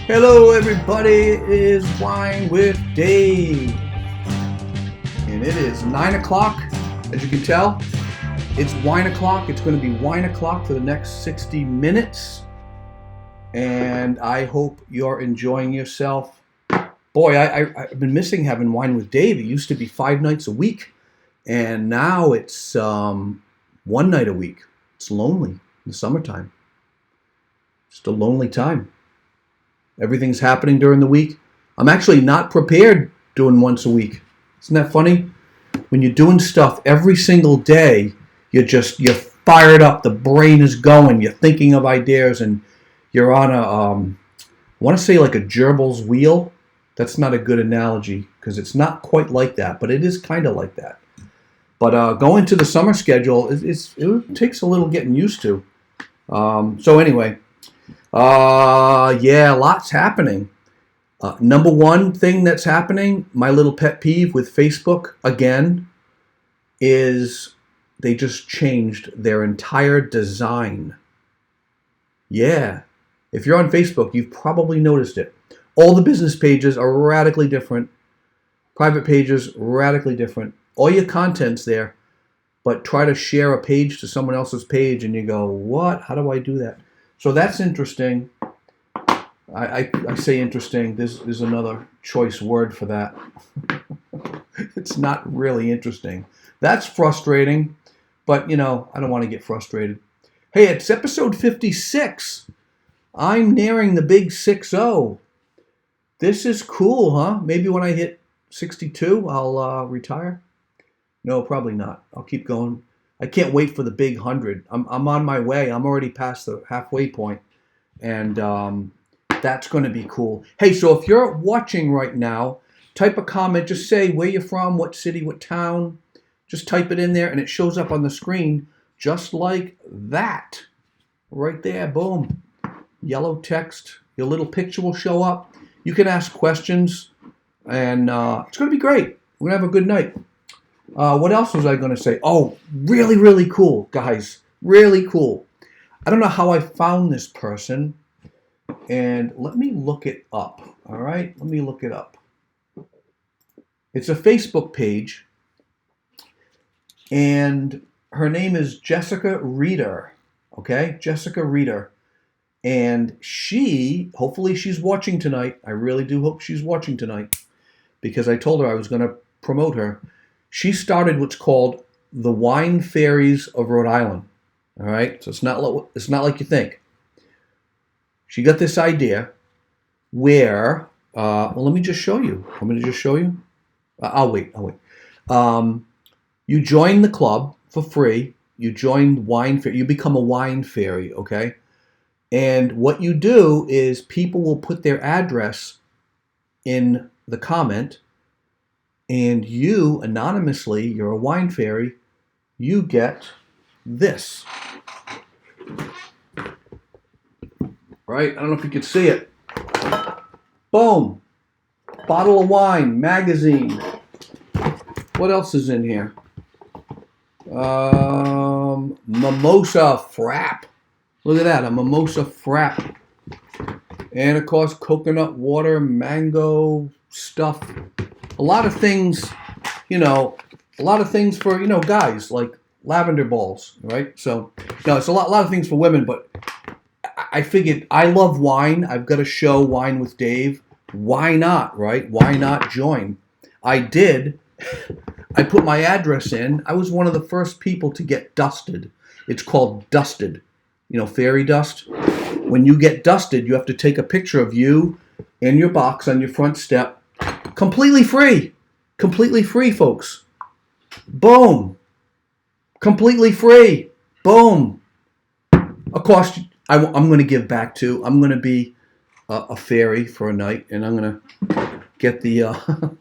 Hello everybody, it is Wine with Dave. And it is 9 o'clock, as you can tell. It's wine o'clock. It's going to be wine o'clock for the next 60 minutes. And I hope you're enjoying yourself. Boy, I've been missing having wine with Dave. It used to be 5 nights a week. And now it's 1 night a week. It's lonely in the summertime. Just a lonely time. Everything's happening during the week. I'm actually not prepared doing once a week. Isn't that funny? When you're doing stuff every single day, you're fired up. The brain is going. You're thinking of ideas, and you're on I want to say like a gerbil's wheel. That's not a good analogy because it's not quite like that, but it is kind of like that. But going to the summer schedule, it takes a little getting used to. So anyway. Yeah, lots happening. Number one thing that's happening, my little pet peeve with Facebook, again, is they just changed their entire design. Yeah, if you're on Facebook, you've probably noticed it. All the business pages are radically different. Private pages, radically different. All your content's there, but try to share a page to someone else's page and you go, what? How do I do that? So that's interesting. I say interesting. There's another choice word for that. It's not really interesting. That's frustrating, but I don't want to get frustrated. Hey, it's episode 56. I'm nearing the big 6-0. This is cool, huh? Maybe when I hit 62, I'll retire. No, probably not. I'll keep going. I can't wait for the big 100. I'm on my way. I'm already past the halfway point, and that's going to be cool. Hey, so if you're watching right now, type a comment. Just say where you're from, what city, what town. Just type it in there, and it shows up on the screen just like that. Right there, boom. Yellow text. Your little picture will show up. You can ask questions, and it's going to be great. We're going to have a good night. What else was I going to say? Oh, really, really cool, guys. Really cool. I don't know how I found this person. And let me look it up. All right? Let me look it up. It's a Facebook page. And her name is Jessica Reeder. Okay? Jessica Reeder. And hopefully she's watching tonight. I really do hope she's watching tonight. Because I told her I was going to promote her. She started what's called the Wine Fairies of Rhode Island. All right, so it's not like you think. She got this idea where, let me just show you. I'm going to just show you. I'll wait. You join the club for free. You join Wine Fairy. You become a wine fairy, okay? And what you do is people will put their address in the comment. And you, anonymously, you're a wine fairy, you get this. Right? I don't know if you can see it. Boom. Bottle of wine, magazine. What else is in here? Mimosa frap. Look at that, a mimosa frap. And of course, coconut water, mango stuff. A lot of things, for, guys, like lavender balls, right? So, it's a lot of things for women, but I figured I love wine. I've got a show, Wine with Dave. Why not, right? Why not join? I did. I put my address in. I was one of the first people to get dusted. It's called dusted. Fairy dust. When you get dusted, you have to take a picture of you in your box on your front step. Completely free. Completely free, folks. Boom. Completely free. Boom. Of course, I'm going to give back too. I'm going to be a fairy for a night, and I'm going to get the...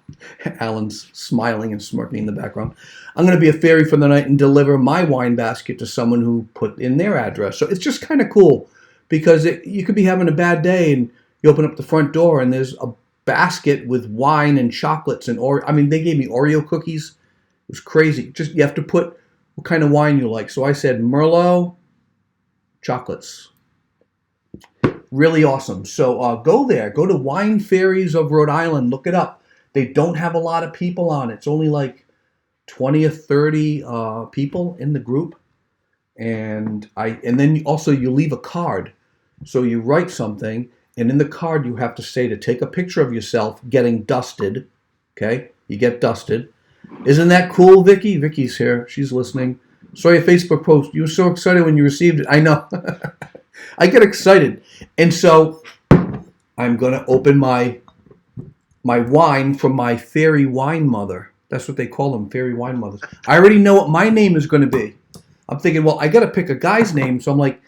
Allan's smiling and smirking in the background. I'm going to be a fairy for the night and deliver my wine basket to someone who put in their address. So it's just kind of cool because you could be having a bad day and you open up the front door and there's a basket with wine and chocolates and they gave me Oreo cookies. It was crazy. Just you have to put what kind of wine you like. So I said Merlot chocolates. Really awesome. So go there. Go to Wine Fairies of Rhode Island. Look it up. They don't have a lot of people on it. It's only like 20 or 30 people in the group. And then also you leave a card. So you write something, and in the card you have to say to take a picture of yourself getting dusted. Okay? You get dusted. Isn't that cool, Vicky? Vicky's here. She's listening. Saw your Facebook post. You were so excited when you received it. I know. I get excited. And so I'm going to open my wine from my fairy wine mother. That's what they call them, fairy wine mothers. I already know what my name is going to be. I'm thinking, well, I got to pick a guy's name. So I'm like,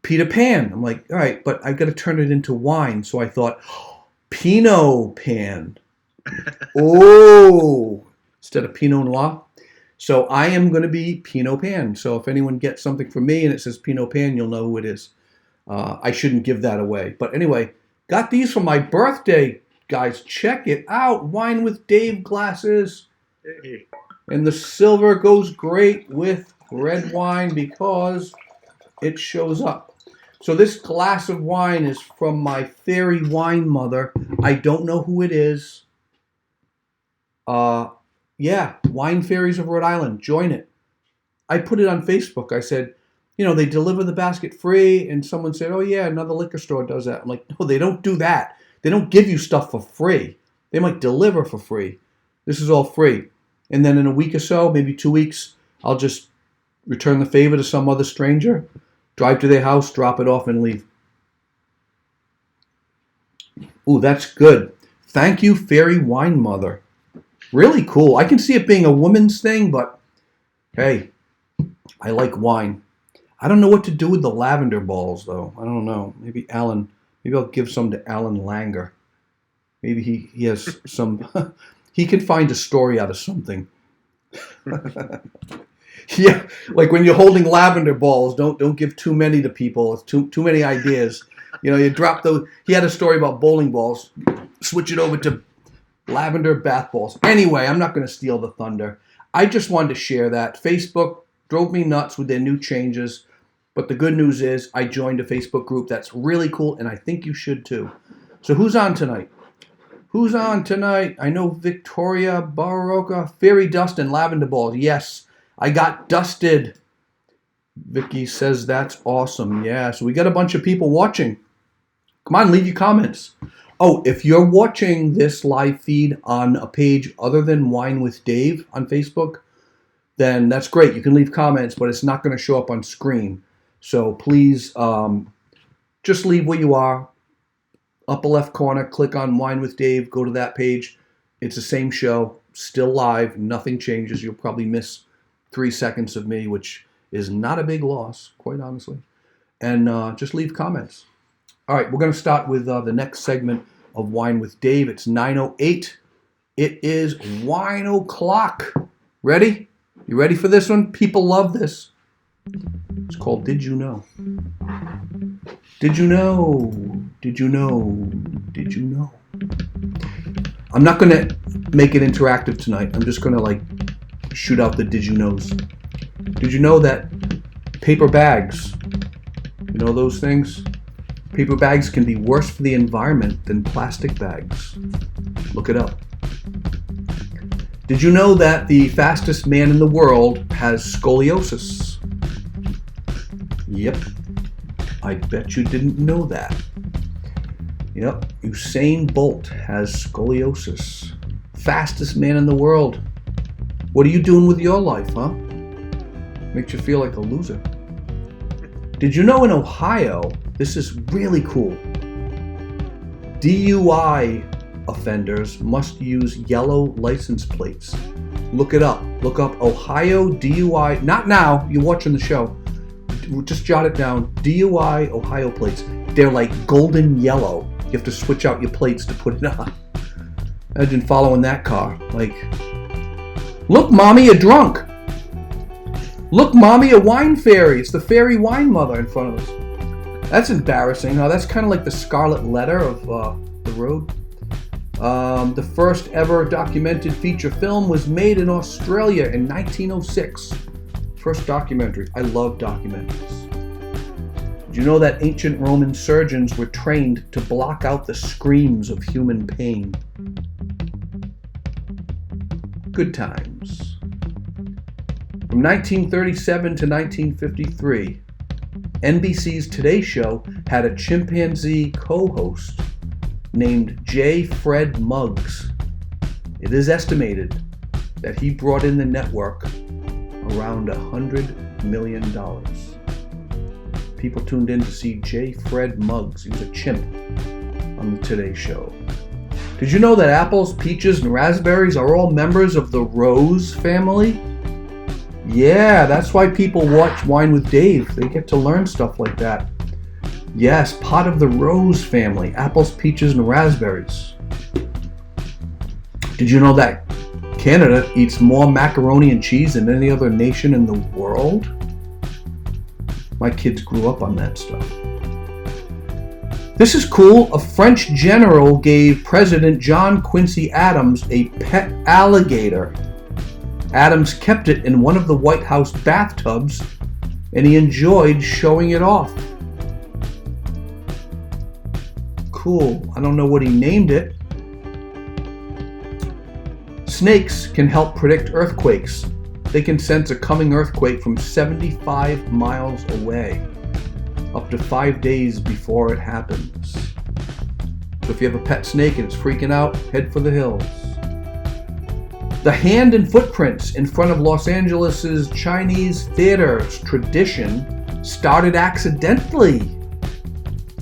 Peter Pan. I'm like, all right, but I got to turn it into wine. So I thought, Pinot Pan. Oh, instead of Pinot Noir. So I am going to be Pinot Pan. So if anyone gets something from me and it says Pinot Pan, you'll know who it is. I shouldn't give that away. But anyway, got these for my birthday, guys. Check it out. Wine with Dave glasses. Hey. And the silver goes great with red wine because it shows up. So this glass of wine is from my fairy wine mother. I don't know who it is. Yeah, Wine Fairies of Rhode Island. Join it. I put it on Facebook. I said, they deliver the basket free. And someone said, oh, yeah, another liquor store does that. I'm like, no, they don't do that. They don't give you stuff for free. They might deliver for free. This is all free. And then in a week or so, maybe 2 weeks, I'll just return the favor to some other stranger, drive to their house, drop it off, and leave. Ooh, that's good. Thank you, Fairy Wine Mother. Really cool. I can see it being a woman's thing, but hey, I like wine. I don't know what to do with the lavender balls, though. I don't know. Maybe Allan. Maybe I'll give some to Allan Langer. Maybe he has some. He can find a story out of something. Yeah, like when you're holding lavender balls, don't give too many to people. It's too many ideas. You drop those. He had a story about bowling balls. Switch it over to lavender bath balls. Anyway, I'm not going to steal the thunder. I just wanted to share that. Facebook drove me nuts with their new changes. But the good news is I joined a Facebook group that's really cool, and I think you should too. So who's on tonight? Who's on tonight? I know Victoria Barroca. Fairy dust and lavender balls. Yes, I got dusted. Vicky says that's awesome. Yeah, so we got a bunch of people watching. Come on, leave your comments. Oh, if you're watching this live feed on a page other than Wine with Dave on Facebook, then that's great. You can leave comments, but it's not going to show up on screen. So please just leave where you are. Upper left corner, click on Wine with Dave, go to that page. It's the same show, still live, nothing changes. You'll probably miss 3 seconds of me, which is not a big loss, quite honestly. And just leave comments. All right, we're going to start with the next segment of Wine with Dave. It's 9:08. It is wine o'clock. Ready? You ready for this one? People love this. It's called Did You Know? Did you know? Did you know? Did you know? I'm not going to make it interactive tonight. I'm just going to shoot out the did you knows. Did you know that paper bags, those things? Paper bags can be worse for the environment than plastic bags. Look it up. Did you know that the fastest man in the world has scoliosis? Yep. I bet you didn't know that. Yep. Usain Bolt has scoliosis. Fastest man in the world. What are you doing with your life, huh? Makes you feel like a loser. Did you know in Ohio, this is really cool, DUI offenders must use yellow license plates. Look it up. Look up Ohio DUI. Not now. You're watching the show. Just jot it down. DUI Ohio plates. They're like golden yellow. You have to switch out your plates to put it on. Imagine following that car. Look, Mommy, you're drunk. Look, Mommy, a wine fairy. It's the fairy wine mother in front of us. That's embarrassing. That's kind of like the scarlet letter of the Rhode. The first ever documented feature film was made in Australia in 1906. First documentary. I love documentaries. Do you know that ancient Roman surgeons were trained to block out the screams of human pain? Good times. From 1937 to 1953, NBC's Today Show had a chimpanzee co-host named J. Fred Muggs. It is estimated that he brought in the network around $100 million. People tuned in to see J. Fred Muggs. He was a chimp on the Today Show. Did you know that apples, peaches, and raspberries are all members of the rose family? Yeah, that's why people watch Wine with Dave. They get to learn stuff like that. Yes, part of the rose family. Apples, peaches, and raspberries. Did you know that Canada eats more macaroni and cheese than any other nation in the world? My kids grew up on that stuff. This is cool. A French general gave President John Quincy Adams a pet alligator. Adams kept it in one of the White House bathtubs, and he enjoyed showing it off. Cool. I don't know what he named it. Snakes can help predict earthquakes. They can sense a coming earthquake from 75 miles away, up to 5 days before it happens. So if you have a pet snake and it's freaking out, head for the hills. The hand and footprints in front of Los Angeles' Chinese theater's tradition started accidentally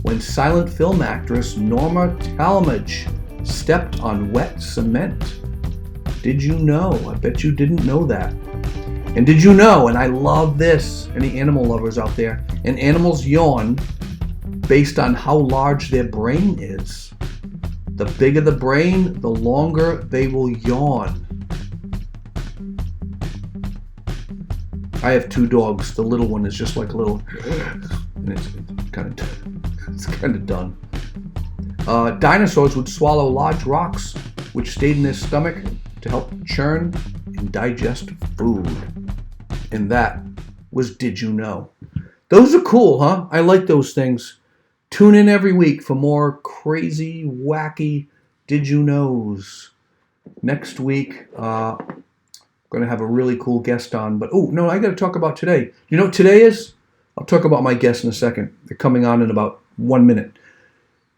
when silent film actress Norma Talmadge stepped on wet cement. Did you know? I bet you didn't know that. And did you know, and I love this, any animal lovers out there, and animals yawn based on how large their brain is. The bigger the brain, the longer they will yawn. I have 2 dogs. The little one is just like a little, and it's kind of done. Dinosaurs would swallow large rocks, which stayed in their stomach to help churn and digest food. And that was Did You Know? Those are cool, huh? I like those things. Tune in every week for more crazy, wacky Did You Knows. Next week, going to have a really cool guest on. But, oh, no, I got to talk about today. You know what today is? I'll talk about my guests in a second. They're coming on in about 1 minute.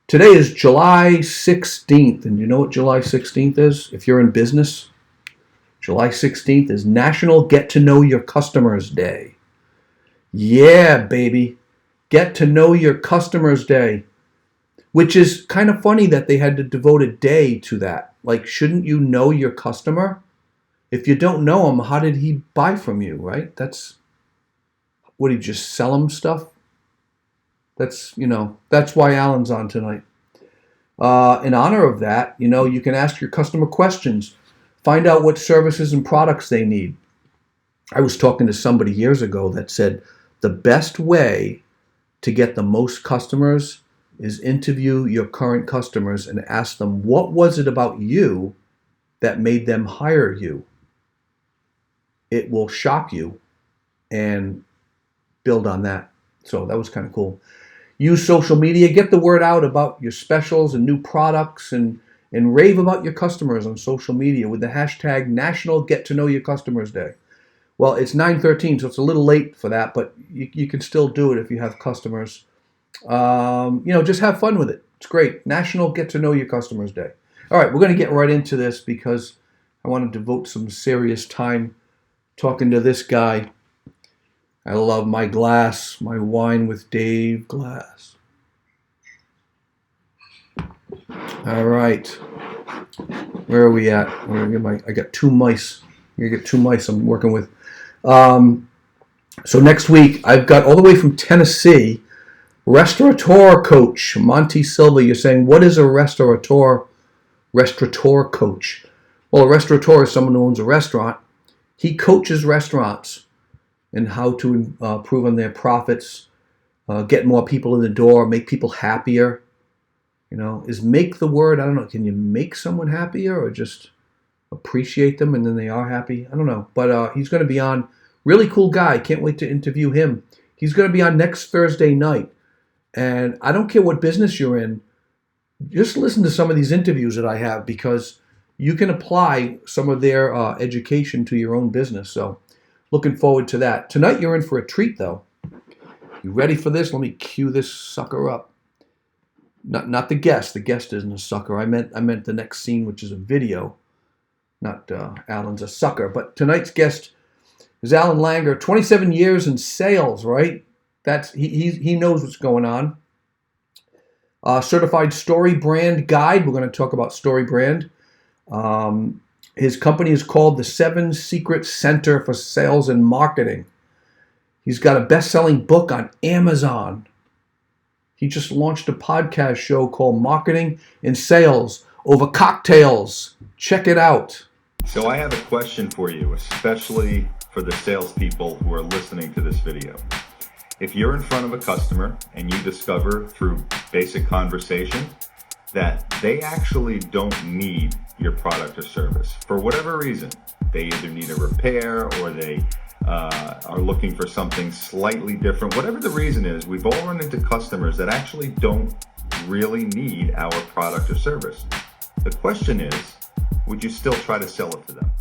Today is July 16th. And you know what July 16th is? If you're in business, July 16th is National Get to Know Your Customers Day. Yeah, baby. Get to Know Your Customers Day. Which is kind of funny that they had to devote a day to that. Like, shouldn't you know your customer? If you don't know him, how did he buy from you, right? What, did you just sell him stuff? That's why Allan's on tonight. In honor of that, you can ask your customer questions. Find out what services and products they need. I was talking to somebody years ago that said the best way to get the most customers is interview your current customers and ask them, what was it about you that made them hire you? It will shock you and build on that. So that was kind of cool. Use social media. Get the word out about your specials and new products and rave about your customers on social media with the hashtag National Get to Know Your Customers Day. Well, it's 9:13, so it's a little late for that, but you can still do it if you have customers. Just have fun with it. It's great. National Get to Know Your Customers Day. All right, we're going to get right into this because I want to devote some serious time talking to this guy. I love my glass, my Wine with Dave glass. All right. Where are we at? I got 2 mice. I'm going to get 2 mice I'm working with. So next week, I've got all the way from Tennessee, restaurateur coach, Monty Silva. You're saying, what is a restaurateur coach? Well, a restaurateur is someone who owns a restaurant. He coaches restaurants in how to improve on their profits, get more people in the door, make people happier. Is make the word, I don't know, can you make someone happier or just appreciate them and then they are happy? I don't know. But he's going to be on. Really cool guy. Can't wait to interview him. He's going to be on next Thursday night. And I don't care what business you're in, just listen to some of these interviews that I have because you can apply some of their education to your own business. So looking forward to that. Tonight you're in for a treat though. You ready for this? Let me cue this sucker up. Not the guest. The guest isn't a sucker. I meant the next scene, which is a video. Not Allan's a sucker. But tonight's guest is Allan Langer. 27 years in sales, right? He knows what's going on. Certified Story Brand Guide. We're going to talk about Story Brand. His company is called the 7 Secret Center for Sales and Marketing. He's got a best-selling book on Amazon. He just launched a podcast show called Marketing and Sales Over Cocktails. Check it out. So I have a question for you, especially for the salespeople who are listening to this video. If you're in front of a customer and you discover through basic conversation that they actually don't need your product or service for whatever reason, they either need a repair or they are looking for something slightly different, whatever the reason is, we've all run into customers that actually don't really need our product or service. The question is, would you still try to sell it to them?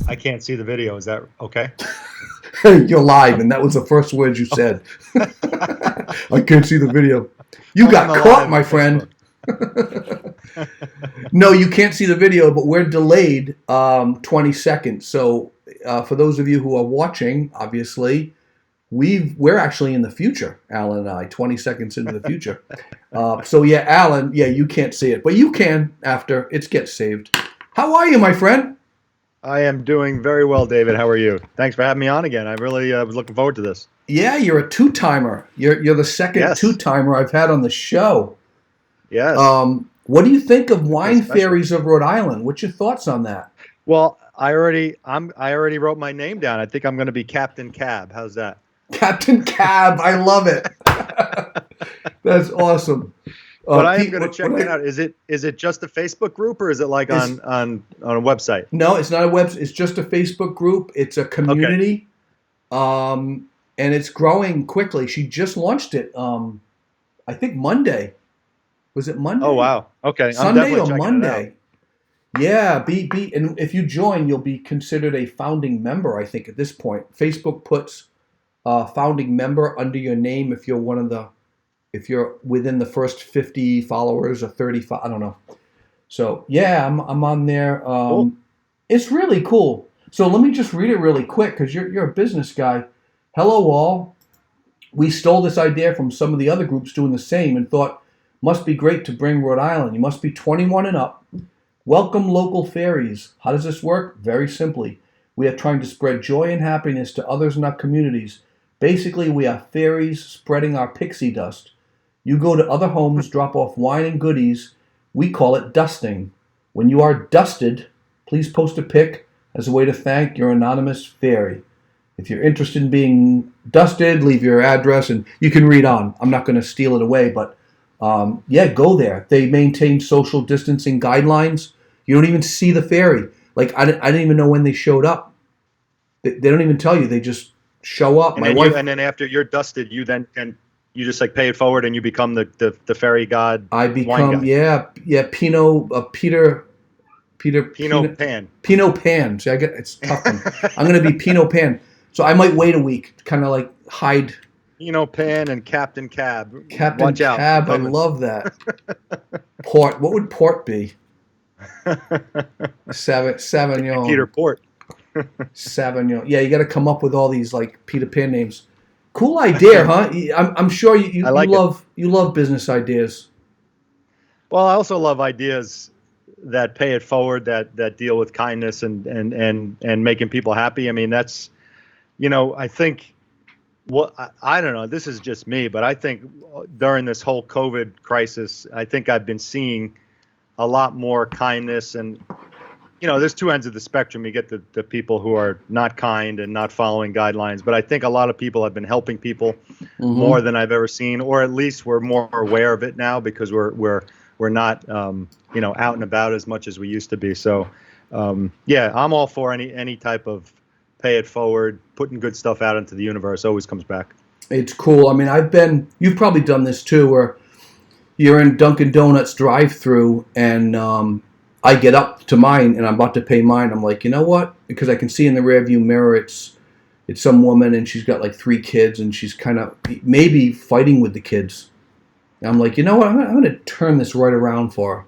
I can't see the video. Is that okay? You're live, and that was the first words you said. I can't see the video. You got caught, my friend. No, you can't see the video, but we're delayed 20 seconds. So for those of you who are watching, obviously, we're actually in the future, Allan and I, 20 seconds into the future. So yeah, Allan, you can't see it, but you can after it gets saved. How are you, my friend? I am doing very well, David. How are you? Thanks for having me on again. I really was looking forward to this. Yeah, you're a two-timer. You're the second two-timer I've had on the show. Yes. What do you think of Wine Fairies of Rhode Island? What's your thoughts on that? Well, I already wrote my name down. I think I'm going to be Captain Cab. How's that? Captain Cab. I love it. That's awesome. But I am going to check it out. Is it just a Facebook group or is it like on a website? No, it's not a website. It's just a Facebook group. It's a community, and it's growing quickly. She just launched it. I think Monday. Was it Monday? Oh wow. Okay. Sunday or Monday. Yeah. And if you join, you'll be considered a founding member. I think at this point, Facebook puts founding member under your name if you're within the first 50 followers or 35, I don't know. So yeah, I'm on there. Cool. It's really cool. So let me just read it really quick because you're a business guy. Hello all. We stole this idea from some of the other groups doing the same and thought must be great to bring Rhode Island. You must be 21 and up. Welcome local fairies. How does this work? Very simply. We are trying to spread joy and happiness to others in our communities. Basically, we are fairies spreading our pixie dust. You go to other homes, drop off wine and goodies. We call it dusting. When you are dusted, please post a pic as a way to thank your anonymous fairy. If you're interested in being dusted, leave your address, and you can read on. I'm not going to steal it away, but go there. They maintain social distancing guidelines. You don't even see the fairy. Like, I didn't even know when they showed up. They don't even tell you. They just show up. And then after you're dusted, you just like pay it forward and you become the fairy god. I become Pinot Pan. Pinot Pan. See, it's tough one. I'm going to be Pinot Pan. So I might wait a week, kind of like hide. Pinot Pan and Captain Cab. Captain Watch out. Cab. I love that. Port. What would port be? Sauvignon. Peter Port. Sauvignon. Yeah, you got to come up with all these like Peter Pan names. Cool idea, huh? I'm sure you love business ideas. Well, I also love ideas that pay it forward, that deal with kindness and making people happy. I mean, that's, I think, I don't know, this is just me, but I think during this whole COVID crisis, I think I've been seeing a lot more kindness and there's two ends of the spectrum. You get the people who are not kind and not following guidelines, but I think a lot of people have been helping people more than I've ever seen, or at least we're more aware of it now because we're not out and about as much as we used to be. So yeah, I'm all for any type of pay it forward, putting good stuff out into the universe always comes back. It's cool. I mean, you've probably done this too, where you're in Dunkin' Donuts drive-through and I get up to mine and I'm about to pay mine. I'm like, you know what? Because I can see in the rearview mirror it's some woman and she's got like 3 kids and she's kind of maybe fighting with the kids. And I'm like, you know what? I'm going to turn this right around for her.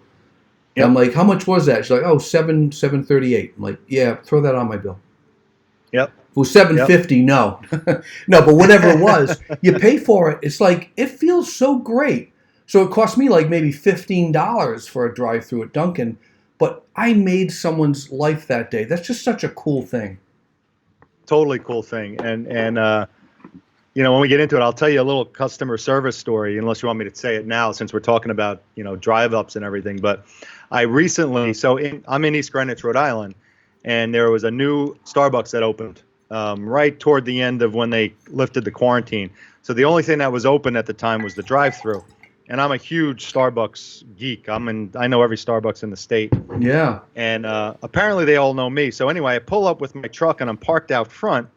Yep. I'm like, how much was that? She's like, oh, $7.38. I'm like, yeah, throw that on my bill. Yep. If it was $7.50, no. No, but whatever it was, you pay for it. It's like, it feels so great. So it cost me like maybe $15 for a drive-through at Dunkin', but I made someone's life that day. That's just such a cool thing. Totally cool thing. And when we get into it, I'll tell you a little customer service story, unless you want me to say it now, since we're talking about, drive-ups and everything. But I recently, I'm in East Greenwich, Rhode Island, and there was a new Starbucks that opened right toward the end of when they lifted the quarantine. So the only thing that was open at the time was the drive-through. And I'm a huge Starbucks geek. I know every Starbucks in the state. Yeah. And apparently they all know me. So anyway, I pull up with my truck and I'm parked out front.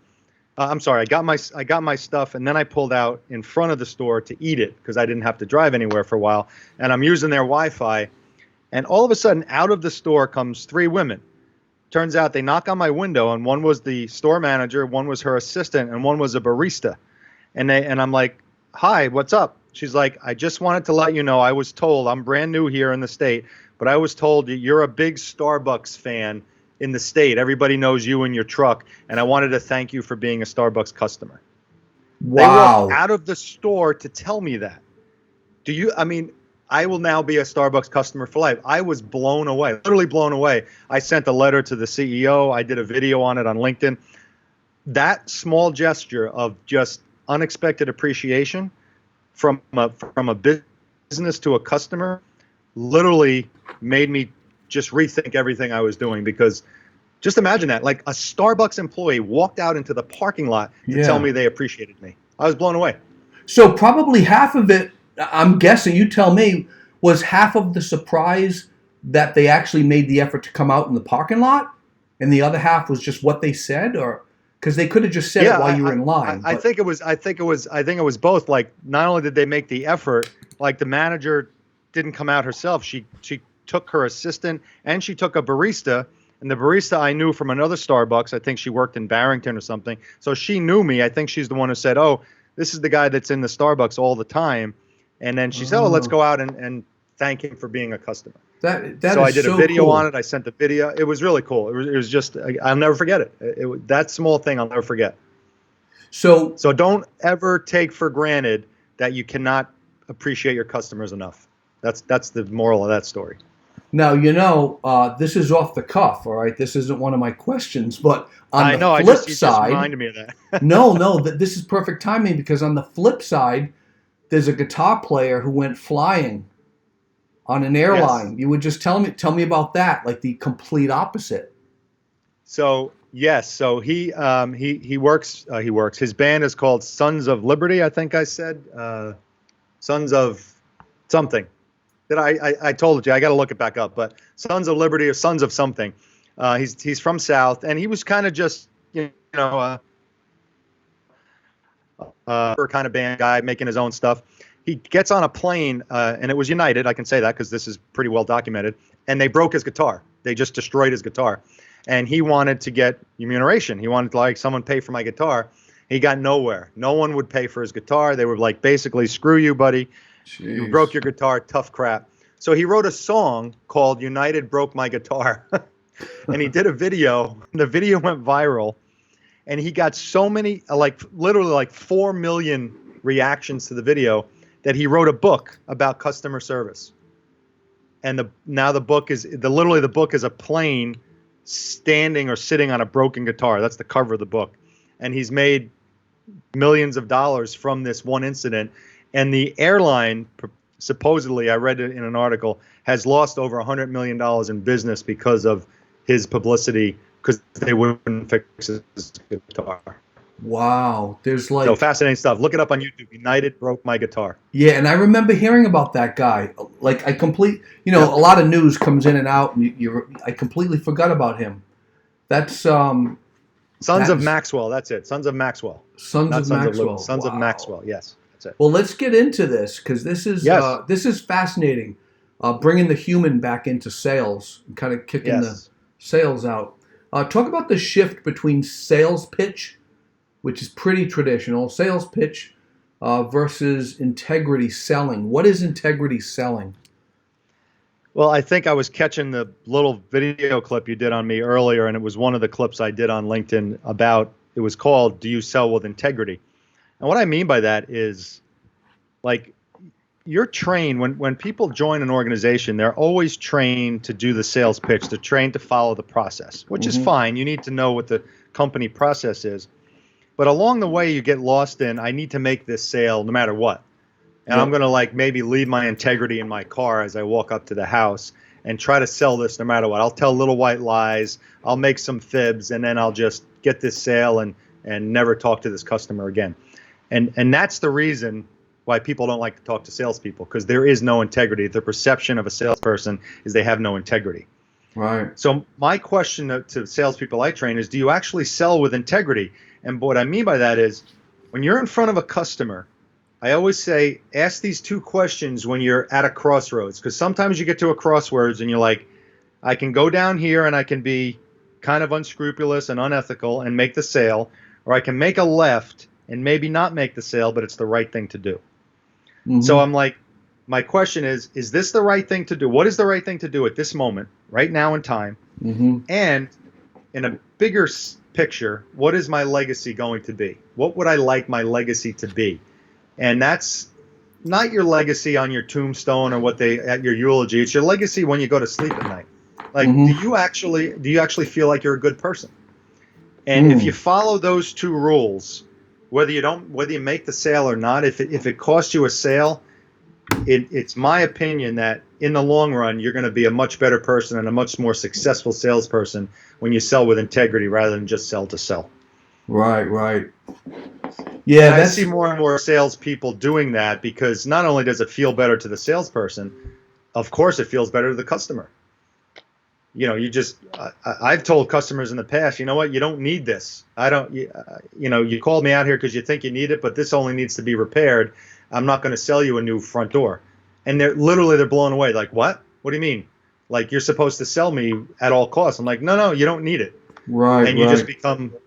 I'm sorry, I got my stuff and then I pulled out in front of the store to eat it because I didn't have to drive anywhere for a while. And I'm using their Wi-Fi. And all of a sudden, out of the store comes 3 women. Turns out they knock on my window, and one was the store manager, one was her assistant, and one was a barista. And I'm like, hi, what's up? She's like, I just wanted to let you know, I was told, I'm brand new here in the state, but I was told that you're a big Starbucks fan in the state. Everybody knows you and your truck, and I wanted to thank you for being a Starbucks customer. Wow. They walked out of the store to tell me that. I will now be a Starbucks customer for life. I was blown away, literally blown away. I sent a letter to the CEO. I did a video on it on LinkedIn. That small gesture of just unexpected appreciation from a business to a customer literally made me just rethink everything I was doing, because just imagine that, like a Starbucks employee walked out into the parking lot to tell me they appreciated me. I was blown away. So probably half of it, I'm guessing, you tell me, was half of the surprise that they actually made the effort to come out in the parking lot, and the other half was just what they said, or because they could have just said it while you were in line. I think it was both. Like, not only did they make the effort, like the manager didn't come out herself. She took her assistant and she took a barista, and the barista I knew from another Starbucks. I think she worked in Barrington or something. So she knew me. I think she's the one who said, "Oh, this is the guy that's in the Starbucks all the time." And then she said, "Oh, let's go out and thank him for being a customer." So I did a video cool. on it. I sent the video. It was really cool. It was just, I'll never forget it. That small thing I'll never forget. So don't ever take for granted that you cannot appreciate your customers enough. That's the moral of that story. Now, this is off the cuff, all right? This isn't one of my questions, but on the flip you side, just reminded me of that. no, this is perfect timing, because on the flip side, there's a guitar player who went flying on an airline. Yes. You would just tell me about that, like the complete opposite. So yes, so he works. His band is called Sons of Liberty. I think I said Sons of something. That I told you. I got to look it back up. But Sons of Liberty or Sons of something. He's from South, and he was kind of just kind of band guy making his own stuff. He gets on a plane, and it was United. I can say that because this is pretty well documented. And they broke his guitar. They just destroyed his guitar. And he wanted to get remuneration. He wanted to, like, someone pay for my guitar. He got nowhere. No one would pay for his guitar. They were like, basically, screw you, buddy. Jeez. You broke your guitar. Tough crap. So he wrote a song called United Broke My Guitar. And he did a video. The video went viral. And he got so many, literally 4 million reactions to the video, that he wrote a book about customer service. And the book is a plane standing or sitting on a broken guitar. That's the cover of the book. And he's made millions of dollars from this one incident. And the airline, supposedly, I read it in an article, has lost over $100 million in business because of his publicity because they wouldn't fix his guitar. Wow. There's So fascinating stuff. Look it up on YouTube. United broke my guitar. yeah, and I remember hearing about that guy. Like a lot of news comes in and out, and I completely forgot about him. That's Sons of Maxwell. That's it. Sons of Maxwell. Sons Not of Sons Maxwell. of Luke. Sons of Maxwell. Yes, that's it. Well, let's get into this because this is fascinating. Bringing the human back into sales, kind of kicking the sales out. Talk about the shift between sales pitch, which is pretty traditional, sales pitch, versus integrity selling. What is integrity selling? Well, I think I was catching the little video clip you did on me earlier, and it was one of the clips I did on LinkedIn about, it was called, Do You Sell with Integrity? And what I mean by that is, like, you're trained, when people join an organization, they're always trained to do the sales pitch. They're trained to follow the process, which is fine. You need to know what the company process is. But along the way, you get lost in, I need to make this sale no matter what. And I'm going to maybe leave my integrity in my car as I walk up to the house and try to sell this no matter what. I'll tell little white lies. I'll make some fibs, and then I'll just get this sale and never talk to this customer again. And that's the reason why people don't like to talk to salespeople, because there is no integrity. The perception of a salesperson is they have no integrity. Right. So my question to salespeople I train is, do you actually sell with integrity? And what I mean by that is, when you're in front of a customer, I always say, ask these two questions when you're at a crossroads, because sometimes you get to a crossroads and you're like, I can go down here and I can be kind of unscrupulous and unethical and make the sale, or I can make a left and maybe not make the sale, but it's the right thing to do. So I'm like, my question is this the right thing to do? What is the right thing to do at this moment, right now in time? And in a bigger picture, what is my legacy going to be? What would I like my legacy to be? And that's not your legacy on your tombstone or at your eulogy. It's your legacy when you go to sleep at night. Like, do you actually feel like you're a good person? And if you follow those two rules, whether you make the sale or not, if it costs you a sale, it's my opinion that in the long run, you're going to be a much better person and a much more successful salesperson when you sell with integrity rather than just sell to sell. Right. Yeah, I see more and more salespeople doing that, because not only does it feel better to the salesperson, of course it feels better to the customer. I've told customers in the past, you know what, you don't need this. You called me out here because you think you need it, but this only needs to be repaired. I'm not going to sell you a new front door. And they're blown away. Like, what? What do you mean? Like, you're supposed to sell me at all costs. I'm like, no, you don't need it. Right. And you just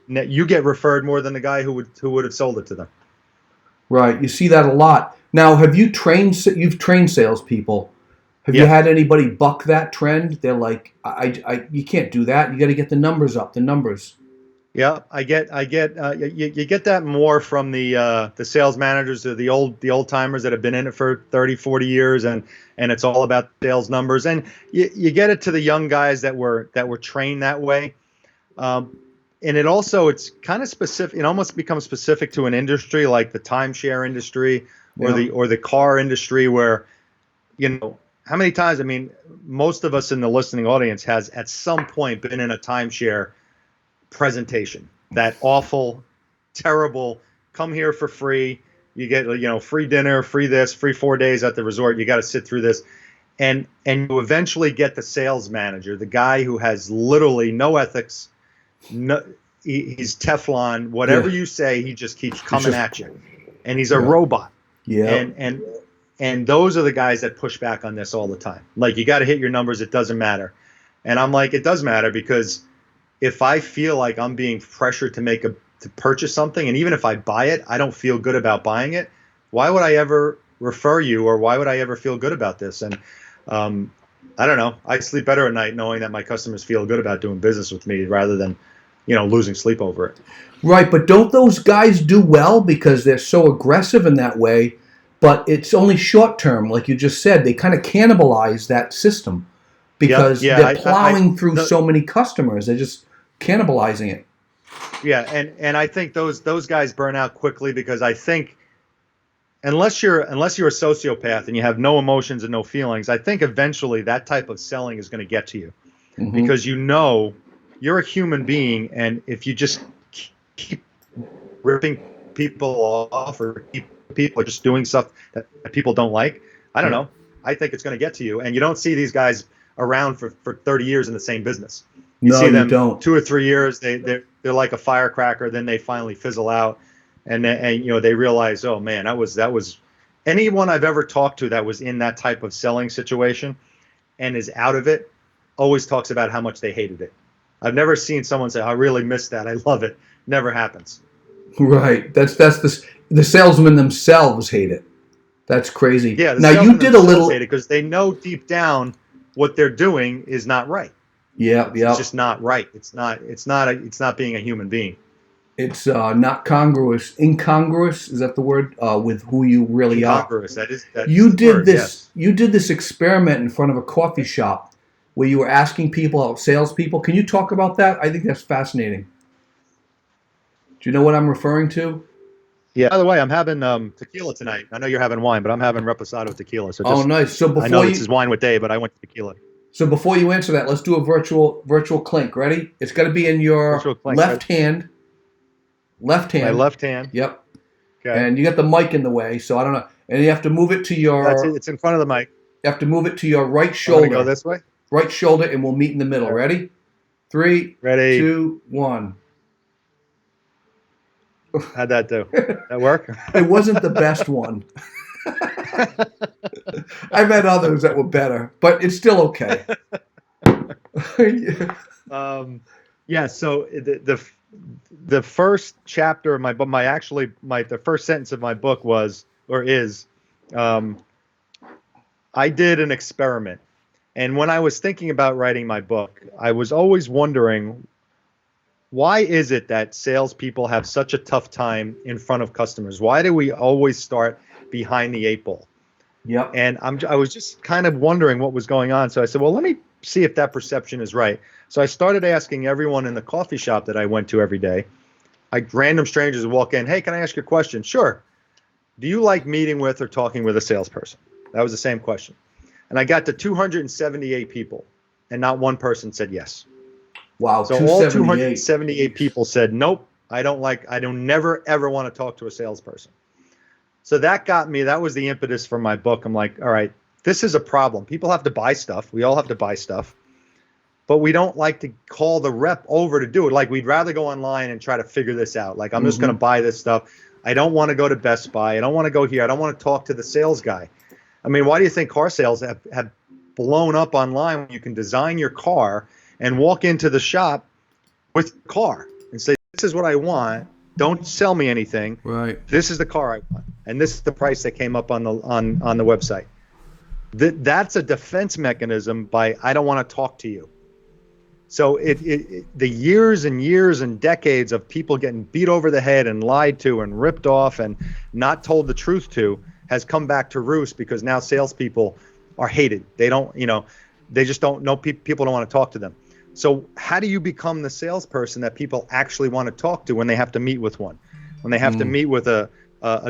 you get referred more than the guy who would have sold it to them. Right. You see that a lot. Now, you've trained salespeople. Have you had anybody buck that trend? They're like, you can't do that. You got to get the numbers up. The numbers. Yeah, you get that more from the sales managers or the old timers that have been in it for 30, 40 years, and it's all about sales numbers. And you get it to the young guys that were trained that way. And it's kind of specific. It almost becomes specific to an industry like the timeshare industry or the car industry, where, how many times, I mean, most of us in the listening audience has at some point been in a timeshare presentation. That awful, terrible, come here for free. You get, free dinner, free this, free 4 days at the resort. You got to sit through this. And you eventually get the sales manager, the guy who has literally no ethics. No, he's Teflon. Whatever you say, he just keeps coming at you. And he's a robot. Yeah. And those are the guys that push back on this all the time. Like, you got to hit your numbers. It doesn't matter. And I'm like, it does matter, because if I feel like I'm being pressured to purchase something, and even if I buy it, I don't feel good about buying it, why would I ever refer you, or why would I ever feel good about this? And I don't know. I sleep better at night knowing that my customers feel good about doing business with me rather than, losing sleep over it. Right, but don't those guys do well because they're so aggressive in that way? But it's only short term, like you just said. They kind of cannibalize that system because they're plowing through so many customers. They're just cannibalizing it. Yeah, and I think those guys burn out quickly, because I think unless you're a sociopath and you have no emotions and no feelings, I think eventually that type of selling is going to get to you, because you're a human being, and if you just keep ripping people off or keep people just doing stuff that people don't like, I don't know. I think it's going to get to you. And you don't see these guys around for 30 years in the same business. You see them don't. 2 or 3 years, they're like a firecracker, then they finally fizzle out, and they realize, oh man, that was anyone I've ever talked to that was in that type of selling situation and is out of it always talks about how much they hated it. I've never seen someone say, I really missed that, I love it. Never happens. Right. That's the salesmen themselves hate it. That's crazy. Yeah. Now you did a little because they know deep down what they're doing is not right. Yeah. It's just not right. It's not being a human being. It's not incongruous. Is that the word? With who you really incongruous. are. You did this. Yes. You did this experiment in front of a coffee shop where you were asking people, salespeople. Can you talk about that? I think that's fascinating. Do you know what I'm referring to? Yeah. By the way, I'm having tequila tonight. I know you're having wine, but I'm having reposado tequila. So nice. So before I know this is wine with Dave, but I went to tequila. So before you answer that, let's do a virtual clink. Ready? It's got to be in your left hand. Left hand. My left hand. Yep. Okay. And you got the mic in the way, so I don't know. And you have to move it to your. That's it. It's in front of the mic. You have to move it to your right shoulder. Go this way. Right shoulder, and we'll meet in the middle. Okay. Ready? 3, Ready. 2, 1. How'd that do? That work? It wasn't the best one. I've had others that were better, but it's still okay. Yeah. So the first chapter of my book, the first sentence of my book is, I did an experiment, and when I was thinking about writing my book, I was always wondering, why is it that salespeople have such a tough time in front of customers? Why do we always start behind the 8 ball? Yep. And I was just kind of wondering what was going on. So I said, well, let me see if that perception is right. So I started asking everyone in the coffee shop that I went to every day. Random strangers would walk in. Hey, can I ask you a question? Sure. Do you like meeting with or talking with a salesperson? That was the same question. And I got to 278 people, and not one person said yes. Wow. So all 278 people said, nope, I don't never, ever want to talk to a salesperson. So that got me, that was the impetus for my book. I'm like, all right, this is a problem. People have to buy stuff. We all have to buy stuff. But we don't like to call the rep over to do it. Like, we'd rather go online and try to figure this out. Like, I'm just going to buy this stuff. I don't want to go to Best Buy. I don't want to go here. I don't want to talk to the sales guy. I mean, why do you think car sales have blown up online when you can design your car and walk into the shop with your car and say, this is what I want. Don't sell me anything. Right. This is the car I want, and this is the price that came up on the website. That's a defense mechanism by, I don't want to talk to you. So the years and years and decades of people getting beat over the head and lied to and ripped off and not told the truth to has come back to roost, because now salespeople are hated. They don't, they just don't know. People don't want to talk to them. So how do you become the salesperson that people actually want to talk to when they have to meet with one? When they have to meet with a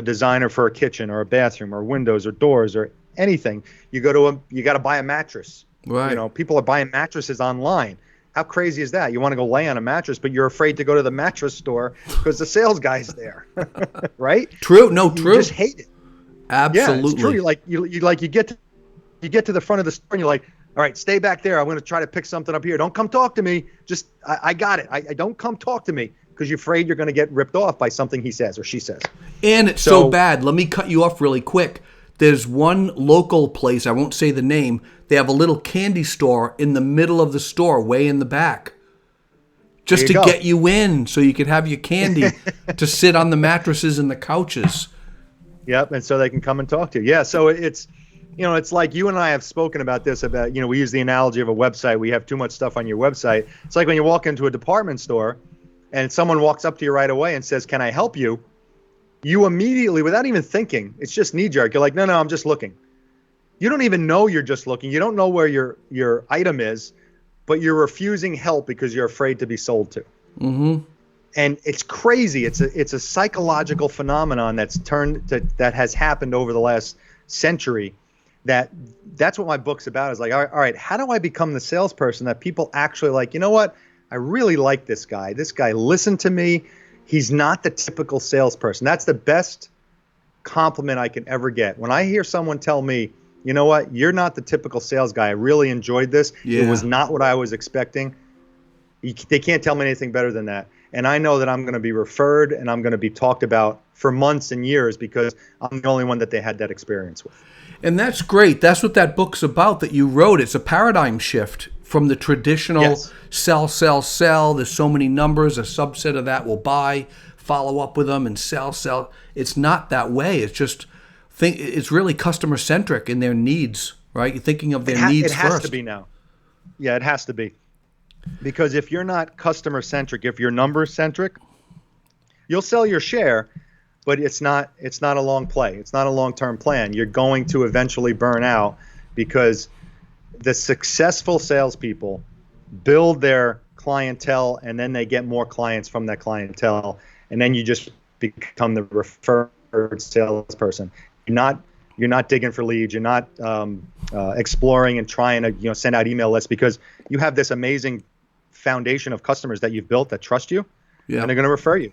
designer for a kitchen or a bathroom or windows or doors or anything, you got to buy a mattress. Right. People are buying mattresses online. How crazy is that? You want to go lay on a mattress, but you're afraid to go to the mattress store because the sales guy's there, right? True. No, true. You just hate it. Absolutely. Yeah, it's true. You get to the front of the store and you're like, all right, stay back there. I'm going to try to pick something up here. Don't come talk to me. Just, I got it. I don't come talk to me, because you're afraid you're going to get ripped off by something he says or she says. And it's so bad. Let me cut you off really quick. There's one local place, I won't say the name, they have a little candy store in the middle of the store, way in the back. Just to get you in so you could have your candy to sit on the mattresses and the couches. Yep, and so they can come and talk to you. Yeah, so it's like you and I have spoken about this, about, we use the analogy of a website. We have too much stuff on your website. It's like when you walk into a department store and someone walks up to you right away and says, can I help you? You immediately, without even thinking, it's just knee-jerk. You're like, no, I'm just looking. You don't even know you're just looking. You don't know where your item is, but you're refusing help because you're afraid to be sold to. Mm-hmm. And it's crazy. It's a psychological phenomenon that has happened over the last century. That's what my book's about. Is like, all right, how do I become the salesperson that people actually like? You know what? I really like this guy. This guy listened to me. He's not the typical salesperson. That's the best compliment I can ever get. When I hear someone tell me, you know what, you're not the typical sales guy. I really enjoyed this. Yeah. It was not what I was expecting. They can't tell me anything better than that. And I know that I'm going to be referred and I'm going to be talked about for months and years because I'm the only one that they had that experience with. And that's great. That's what that book's about that you wrote. It's a paradigm shift from the traditional Yes. sell, sell, sell. There's so many numbers. A subset of that will buy, follow up with them, and sell, sell. It's not that way. It's just it's really customer centric in their needs, right? You're thinking of their needs first. It has to be now. Yeah, it has to be. Because if you're not customer centric, if you're number centric, you'll sell your share, but it's not a long play. It's not a long-term plan. You're going to eventually burn out because the successful salespeople build their clientele and then they get more clients from that clientele, and then you just become the referred salesperson. You're not digging for leads. You're not exploring and trying to send out email lists because you have this amazing foundation of customers that you've built that trust you, and they're going to refer you.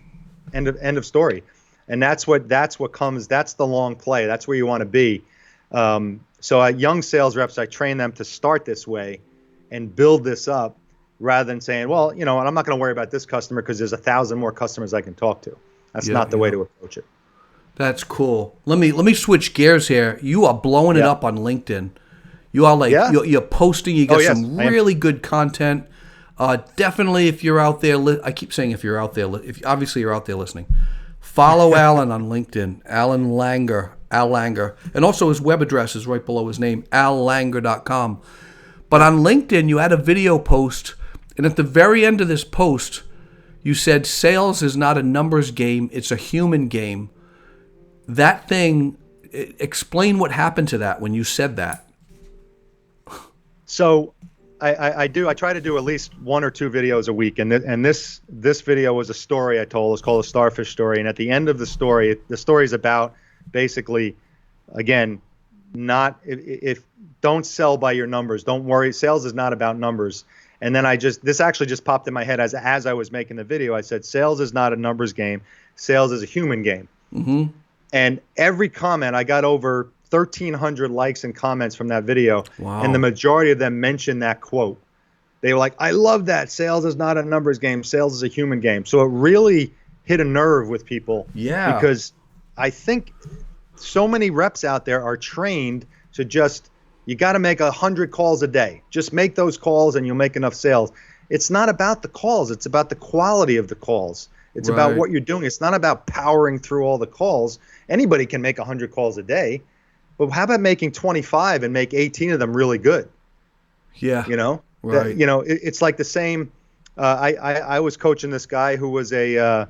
End of story. And that's what comes. That's the long play. That's where you want to be. So at young sales reps, I train them to start this way and build this up rather than saying, well, I'm not going to worry about this customer because there's 1,000 more customers I can talk to. That's not the way to approach it. That's cool. Let me switch gears here. You are blowing it up on LinkedIn. You are you're posting. You got some really good content. Definitely, if you're out there, I keep saying if you're out there, obviously you're out there listening. Follow Allan on LinkedIn, Al Langer, and also his web address is right below his name, allanger.com. But on LinkedIn, you had a video post, and at the very end of this post, you said sales is not a numbers game; it's a human game. That thing, explain what happened to that when you said that. So I try to do at least 1 or 2 videos a week, and this video was a story I told. It's called a Starfish Story, and at the end of the story is about basically, again, if don't sell by your numbers. Don't worry, sales is not about numbers. And then this actually just popped in my head as I was making the video. I said, sales is not a numbers game. Sales is a human game. Mm-hmm. And every comment, I got over 1,300 likes and comments from that video. Wow. And the majority of them mentioned that quote. They were like, I love that. Sales is not a numbers game. Sales is a human game. So it really hit a nerve with people. Yeah. Because I think so many reps out there are trained to you got to make 100 calls a day. Just make those calls and you'll make enough sales. It's not about the calls. It's about the quality of the calls. It's about what you're doing. It's not about powering through all the calls. Anybody can make 100 calls a day. But how about making 25 and make 18 of them really good? Yeah. Right. It's like the same. I was coaching this guy who was he had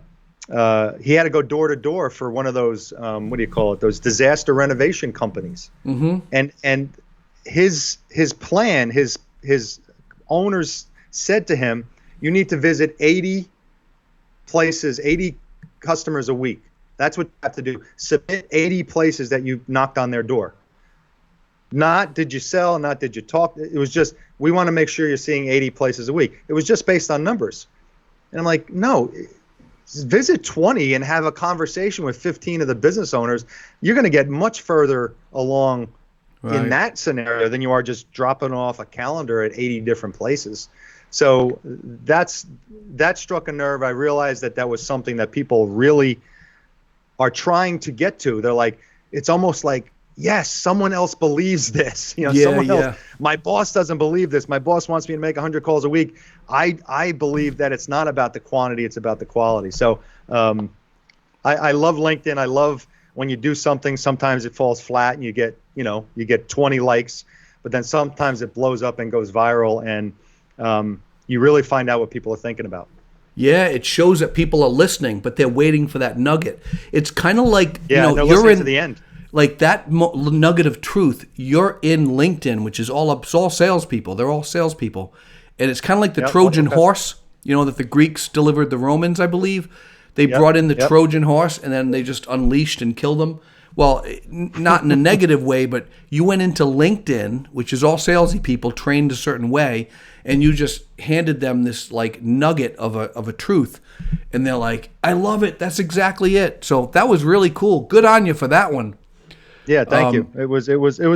to go door to door for one of those, what do you call it? Those disaster renovation companies. Mm-hmm. And his plan, his owners said to him, you need to visit 80 places, 80 customers a week. That's what you have to do. Submit 80 places that you knocked on their door. Not did you sell, not did you talk. It was just, we want to make sure you're seeing 80 places a week. It was just based on numbers. And I'm like, no, visit 20 and have a conversation with 15 of the business owners. You're going to get much further along in that scenario than you are just dropping off a calendar at 80 different places. So that struck a nerve. I realized that was something that people really are trying to get to. They're like, it's almost like, yes, someone else believes this. Someone else. My boss doesn't believe this. My boss wants me to make 100 calls a week. I believe that it's not about the quantity, it's about the quality. So I love LinkedIn. I love when you do something, sometimes it falls flat and you get 20 likes, but then sometimes it blows up and goes viral, and you really find out what people are thinking about. Yeah, it shows that people are listening, but they're waiting for that nugget. It's kind of like you're in to the end. Like that nugget of truth. You're in LinkedIn, which is all salespeople. They're all salespeople, and it's kind of like the Trojan horse. That the Greeks delivered the Romans, I believe. They brought in the Trojan horse, and then they just unleashed and killed them. Well, not in a negative way, but you went into LinkedIn, which is all salesy people trained a certain way, and you just handed them this like nugget of a truth, and they're like, "I love it. That's exactly it." So that was really cool. Good on you for that one. Yeah, thank you. It was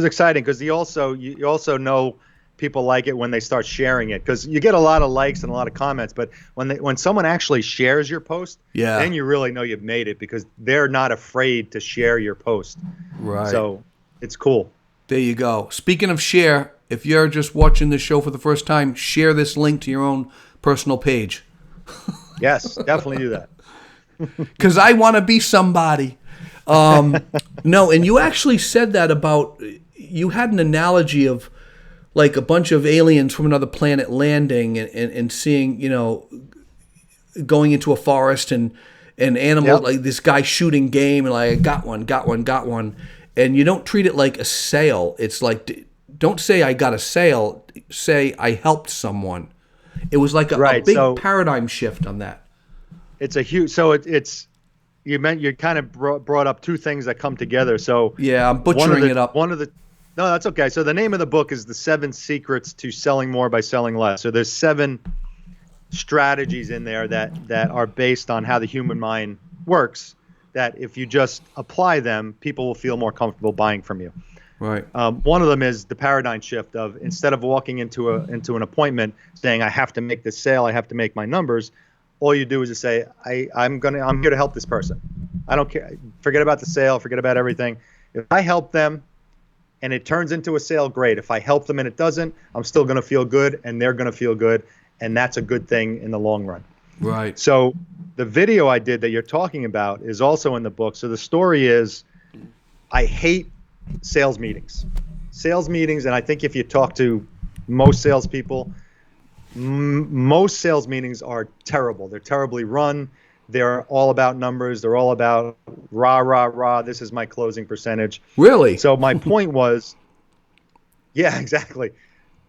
exciting because you also know people like it when they start sharing it, because you get a lot of likes and a lot of comments, but when someone actually shares your post, then you really know you've made it, because they're not afraid to share your post. Right. So it's cool. There you go. Speaking of share, if you're just watching this show for the first time, share this link to your own personal page. Yes, definitely do that. Because I want to be somebody. No, and you actually said that about, you had an analogy of like a bunch of aliens from another planet landing and seeing, going into a forest and animals, like this guy shooting game and like, got one. And you don't treat it like a sale. It's like, don't say I got a sale, say I helped someone. It was like a big paradigm shift on that. It's a huge, so it's, you kind of brought up two things that come together. So yeah, I'm butchering it up. No, that's okay. So the name of the book is The 7 Secrets to Selling More by Selling Less. So there's 7 strategies in there that are based on how the human mind works, that if you just apply them, people will feel more comfortable buying from you. Right. One of them is the paradigm shift of, instead of walking into an appointment saying I have to make this sale, I have to make my numbers, all you do is just say, I'm here to help this person. I don't care. Forget about the sale. Forget about everything. If I help them and it turns into a sale, great. If I help them and it doesn't, I'm still going to feel good, and they're going to feel good, and that's a good thing in the long run. Right. So the video I did that you're talking about is also in the book. So the story is, I hate sales meetings. And I think if you talk to most salespeople, most sales meetings are terrible. They're terribly run. They're all about numbers. They're all about rah, rah, rah. This is my closing percentage. Really? So my point was, yeah, exactly.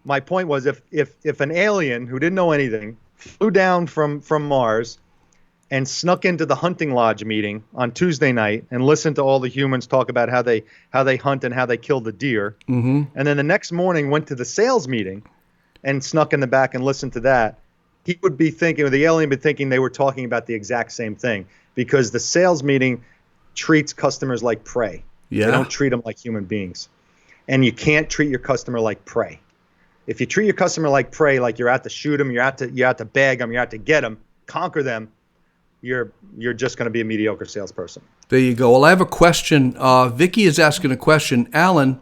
My point was, if an alien who didn't know anything flew down from Mars and snuck into the hunting lodge meeting on Tuesday night and listened to all the humans talk about how they hunt and how they kill the deer, and then the next morning went to the sales meeting and snuck in the back and listened to that, he would be thinking, or the alien would be thinking, they were talking about the exact same thing, because the sales meeting treats customers like prey. Yeah. They don't treat them like human beings. And you can't treat your customer like prey. If you treat your customer like prey, like you're out to shoot them, you're out to bag them, you're out to get them, conquer them, you're just going to be a mediocre salesperson. There you go. Well, I have a question. Vicky is asking a question. Allan,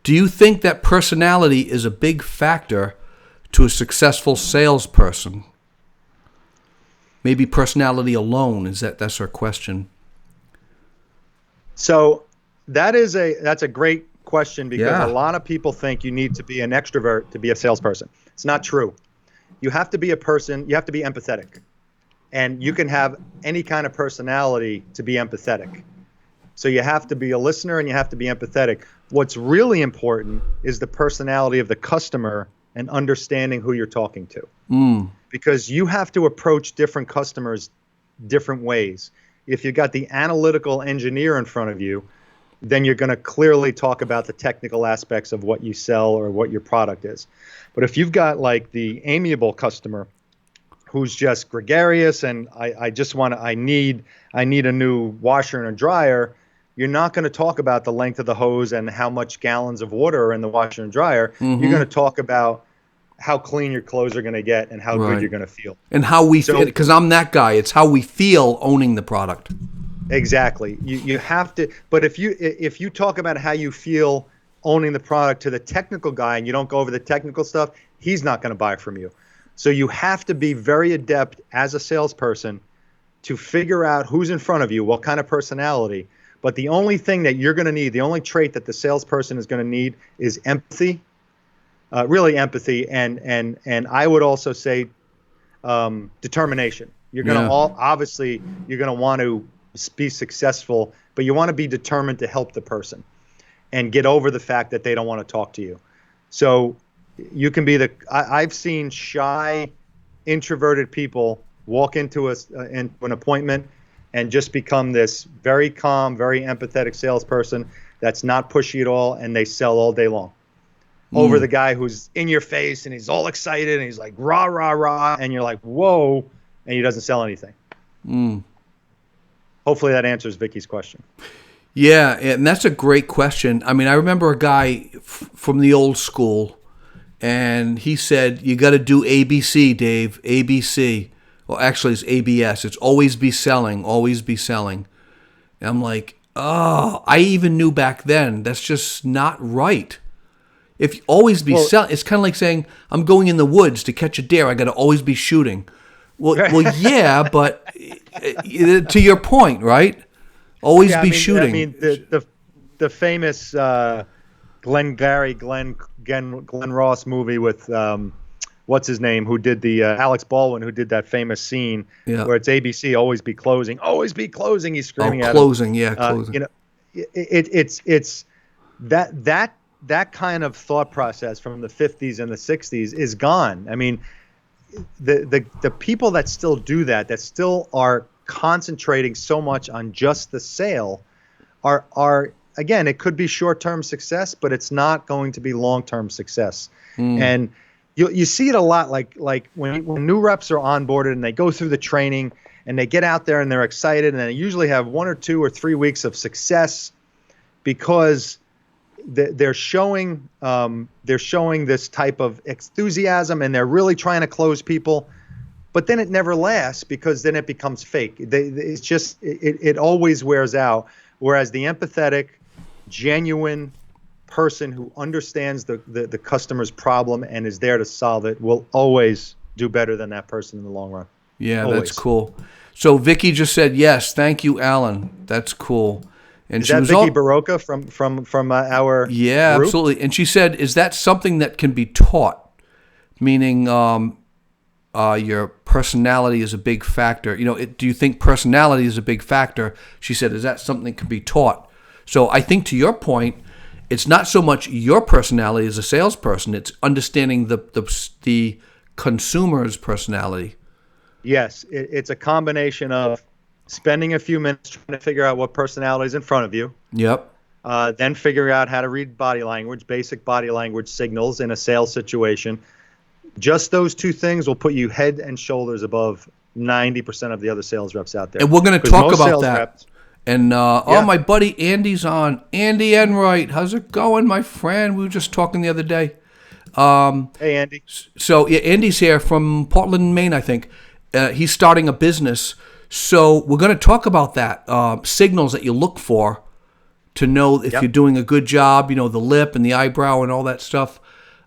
do you think that personality is a big factor to a successful salesperson? Maybe personality alone, that's her question. So that's a great question, because a lot of people think you need to be an extrovert to be a salesperson. It's not true. You have to be a person, you have to be empathetic. And you can have any kind of personality to be empathetic. So you have to be a listener and you have to be empathetic. What's really important is the personality of the customer and understanding who you're talking to. Because you have to approach different customers different ways. If you've got the analytical engineer in front of you, then you're going to clearly talk about the technical aspects of what you sell or what your product is. But if you've got like the amiable customer who's just gregarious and I need a new washer and a dryer, you're not going to talk about the length of the hose and how much gallons of water are in the washer and dryer. You're going to talk about how clean your clothes are going to get and how good you're going to feel. And how we feel, because I'm that guy. It's how we feel owning the product. Exactly. You have to, but if you talk about how you feel owning the product to the technical guy and you don't go over the technical stuff, he's not going to buy from you. So you have to be very adept as a salesperson to figure out who's in front of you, what kind of personality. But the only thing that you're going to need, the only trait that the salesperson is going to need is empathy, really empathy. And I would also say determination. You're going to obviously you're going to want to be successful, but you want to be determined to help the person and get over the fact that they don't want to talk to you. So you can be I've seen shy, introverted people walk into an appointment and just become this very calm, very empathetic salesperson that's not pushy at all, and they sell all day long. Over the guy who's in your face and he's all excited and he's like rah rah rah, and you're like whoa, and he doesn't sell anything. Hopefully that answers Vicky's question. Yeah, and that's a great question. I mean, I remember a guy from the old school, and he said, you got to do ABC, Dave, ABC. Well, actually, it's ABS. It's always be selling, always be selling. And I'm like, oh, I even knew back then that's just not right. If you always be selling, it's kind of like saying, I'm going in the woods to catch a deer. I got to always be shooting. Well, yeah, but to your point, right? Always be shooting. I mean, the famous Glenn Ross movie with what's his name, who did the Alex Baldwin, who did that famous scene where it's ABC, always be closing, always be closing. He's screaming at closing, him. Closing. You know, it's that kind of thought process from the 50s and the 60s is gone. I mean, the people that still do that still are concentrating so much on just the sale are again, it could be short-term success, but it's not going to be long-term success. And you see it a lot, like when new reps are onboarded and they go through the training and they get out there and they're excited, and they usually have 1 or 2 or 3 weeks of success because they're showing this type of enthusiasm, and they're really trying to close people. But then it never lasts, because then it becomes fake. It's just it always wears out. Whereas the empathetic, genuine person who understands the customer's problem and is there to solve it will always do better than that person in the long run. Yeah, always. That's cool. So Vicky just said yes. Thank you, Allan. That's cool. And is that Vicky Barocca from our Yeah, group? Absolutely. And she said, is that something that can be taught? Meaning your personality is a big factor. You know, do you think personality is a big factor? She said, is that something that can be taught? So I think, to your point, it's not so much your personality as a salesperson. It's understanding the consumer's personality. Yes, it's a combination of spending a few minutes trying to figure out what personality is in front of you. Yep. Then figuring out how to read body language, basic body language signals in a sales situation. Just those two things will put you head and shoulders above 90% of the other sales reps out there. And we're going to talk about that. Reps, and my buddy Andy's on. Andy Enright, how's it going, my friend? We were just talking the other day. Hey, Andy. So yeah, Andy's here from Portland, Maine, I think. He's starting a business. So we're going to talk about that, signals that you look for to know if you're doing a good job, you know, the lip and the eyebrow and all that stuff.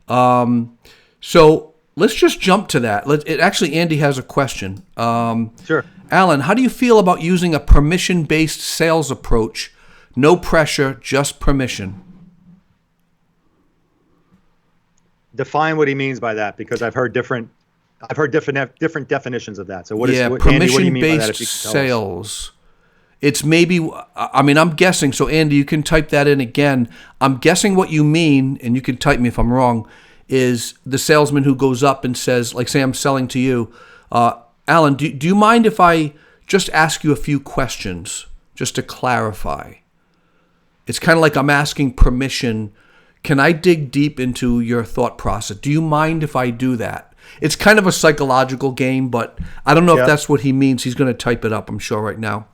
So let's just jump to that. Actually, Andy has a question. Sure. Allan, how do you feel about using a permission-based sales approach? No pressure, just permission. Define what he means by that, because I've heard different definitions of that. So Andy, what do you mean by that? If you can tell sales. It's maybe, I mean, I'm guessing. So Andy, you can type that in again. I'm guessing what you mean, and you can type me if I'm wrong, is the salesman who goes up and says, like, say I'm selling to you, Allan, do you mind if I just ask you a few questions just to clarify? It's kind of like I'm asking permission. Can I dig deep into your thought process? Do you mind if I do that? It's kind of a psychological game, but I don't know if that's what he means. He's going to type it up, I'm sure, right now.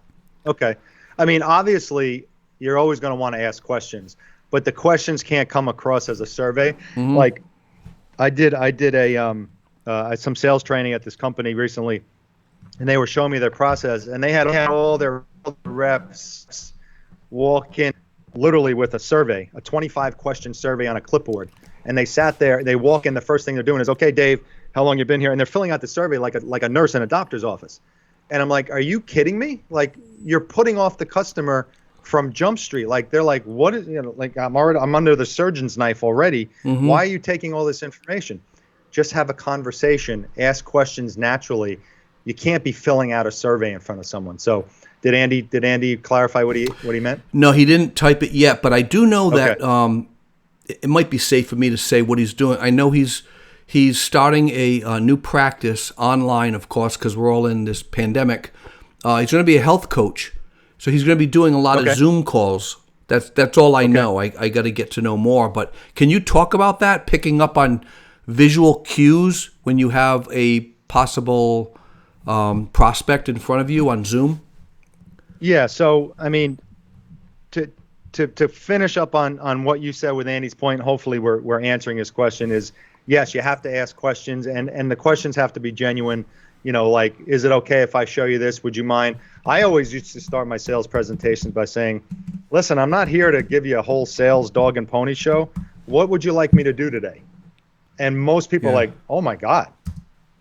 Okay. I mean, obviously, you're always going to want to ask questions, but the questions can't come across as a survey. Mm-hmm. Like, I did some sales training at this company recently, and they were showing me their process, and they had all their reps walk in literally with a survey, a 25-question survey on a clipboard. And they sat there, they walk in, the first thing they're doing is, okay, Dave, how long you been here? And they're filling out the survey like a nurse in a doctor's office. And I'm like, are you kidding me? Like, you're putting off the customer from Jump Street. Like, they're like, what is, you know, like, I'm under the surgeon's knife already. Mm-hmm. Why are you taking all this information? Just have a conversation, ask questions naturally. You can't be filling out a survey in front of someone. So did Andy clarify what he meant? No, he didn't type it yet, but I do know that it might be safe for me to say what he's doing. I know he's starting a new practice online, of course, because we're all in this pandemic. He's going to be a health coach, so he's going to be doing a lot of Zoom calls. That's all I know. I got to get to know more. But can you talk about that? Picking up on visual cues when you have a possible prospect in front of you on Zoom. Yeah. So I mean, to finish up on what you said with Andy's point, hopefully we're answering his question. Is yes, you have to ask questions, and the questions have to be genuine. You know, like, is it okay if I show you this? Would you mind? I always used to start my sales presentations by saying, listen, I'm not here to give you a whole sales dog and pony show. What would you like me to do today? And most people are like, oh my God,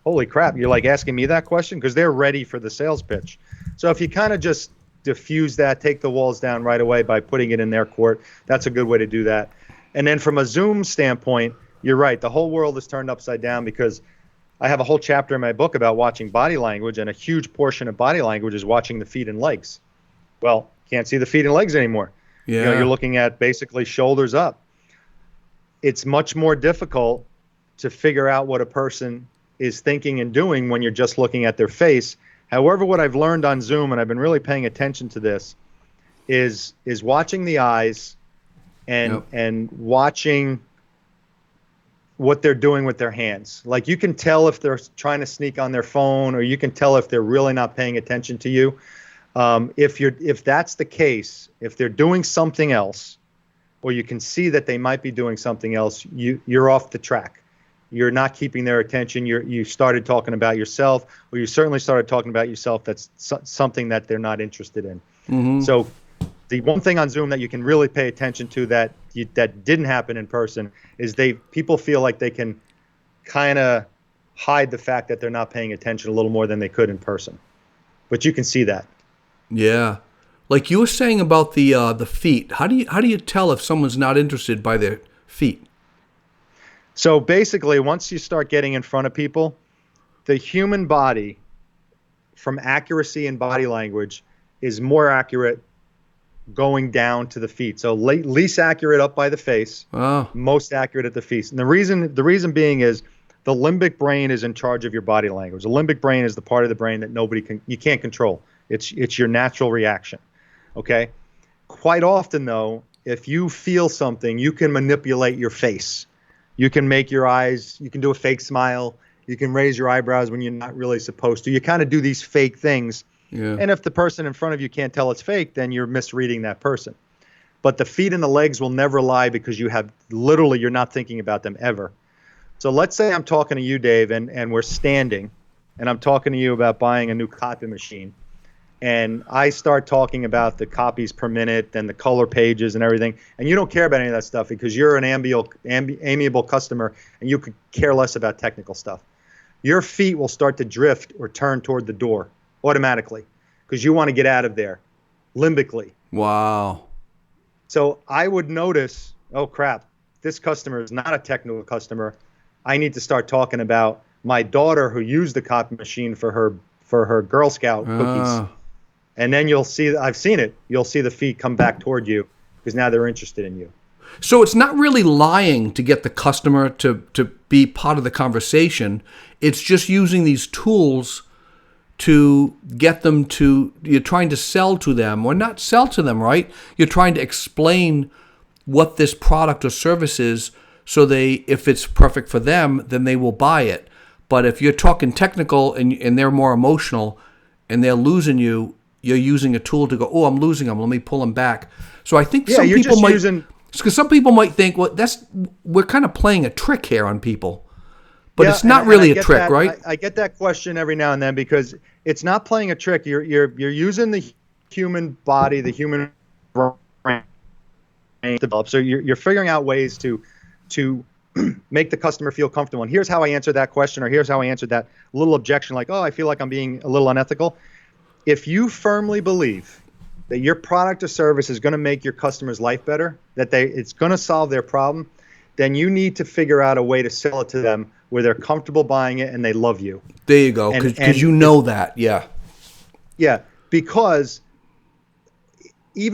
holy crap. You're like asking me that question? Because they're ready for the sales pitch. So if you kind of just diffuse that, take the walls down right away by putting it in their court, that's a good way to do that. And then from a Zoom standpoint, you're right. The whole world is turned upside down because I have a whole chapter in my book about watching body language, and a huge portion of body language is watching the feet and legs. Well, can't see the feet and legs anymore. Yeah. You know, you're looking at basically shoulders up. It's much more difficult to figure out what a person is thinking and doing when you're just looking at their face. However, what I've learned on Zoom, and I've been really paying attention to this, is watching the eyes and watching what they're doing with their hands. Like, you can tell if they're trying to sneak on their phone, or you can tell if they're really not paying attention to you. If that's the case, if they're doing something else, or you can see that they might be doing something else, you're off the track. You're not keeping their attention. You started talking about yourself, or you certainly started talking about yourself. That's something that they're not interested in. Mm-hmm. So the one thing on Zoom that you can really pay attention to that didn't happen in person is people feel like they can kind of hide the fact that they're not paying attention a little more than they could in person. But you can see that. Yeah. Like you were saying about the feet. How do you tell if someone's not interested by their feet? So basically, once you start getting in front of people, the human body, from accuracy and body language, is more accurate going down to the feet. So least accurate up by the face, most accurate at the feet. And the reason being is the limbic brain is in charge of your body language. The limbic brain is the part of the brain that you can't control. It's your natural reaction. Okay? Quite often, though, if you feel something, you can manipulate your face. You can make your eyes, you can do a fake smile, you can raise your eyebrows when you're not really supposed to. You kind of do these fake things. Yeah. And if the person in front of you can't tell it's fake, then you're misreading that person. But the feet and the legs will never lie because you're not thinking about them ever. So let's say I'm talking to you, Dave, and we're standing, and I'm talking to you about buying a new copy machine. And I start talking about the copies per minute and the color pages and everything, and you don't care about any of that stuff because you're an amiable customer and you could care less about technical stuff. Your feet will start to drift or turn toward the door automatically because you want to get out of there limbically. Wow. So I would notice, oh crap, this customer is not a technical customer. I need to start talking about my daughter who used the copy machine for her Girl Scout cookies. And then you'll see, I've seen it, you'll see the feet come back toward you because now they're interested in you. So it's not really lying to get the customer to be part of the conversation. It's just using these tools to get them you're trying to sell to them, or not sell to them, right? You're trying to explain what this product or service is so if it's perfect for them, then they will buy it. But if you're talking technical and they're more emotional and they're losing you, you're using a tool to go, oh, I'm losing them, let me pull them back. So I think some people might think, well, we're kind of playing a trick here on people. But it's not really a trick, right? I get that question every now and then because it's not playing a trick. You're using the human body, the human brain. So you're figuring out ways to make the customer feel comfortable. And here's how I answered that question, or here's how I answered that little objection, like, oh, I feel like I'm being a little unethical. If you firmly believe that your product or service is going to make your customer's life better, that it's going to solve their problem, then you need to figure out a way to sell it to them where they're comfortable buying it and they love you. There you go, because you know that, yeah. Yeah, because if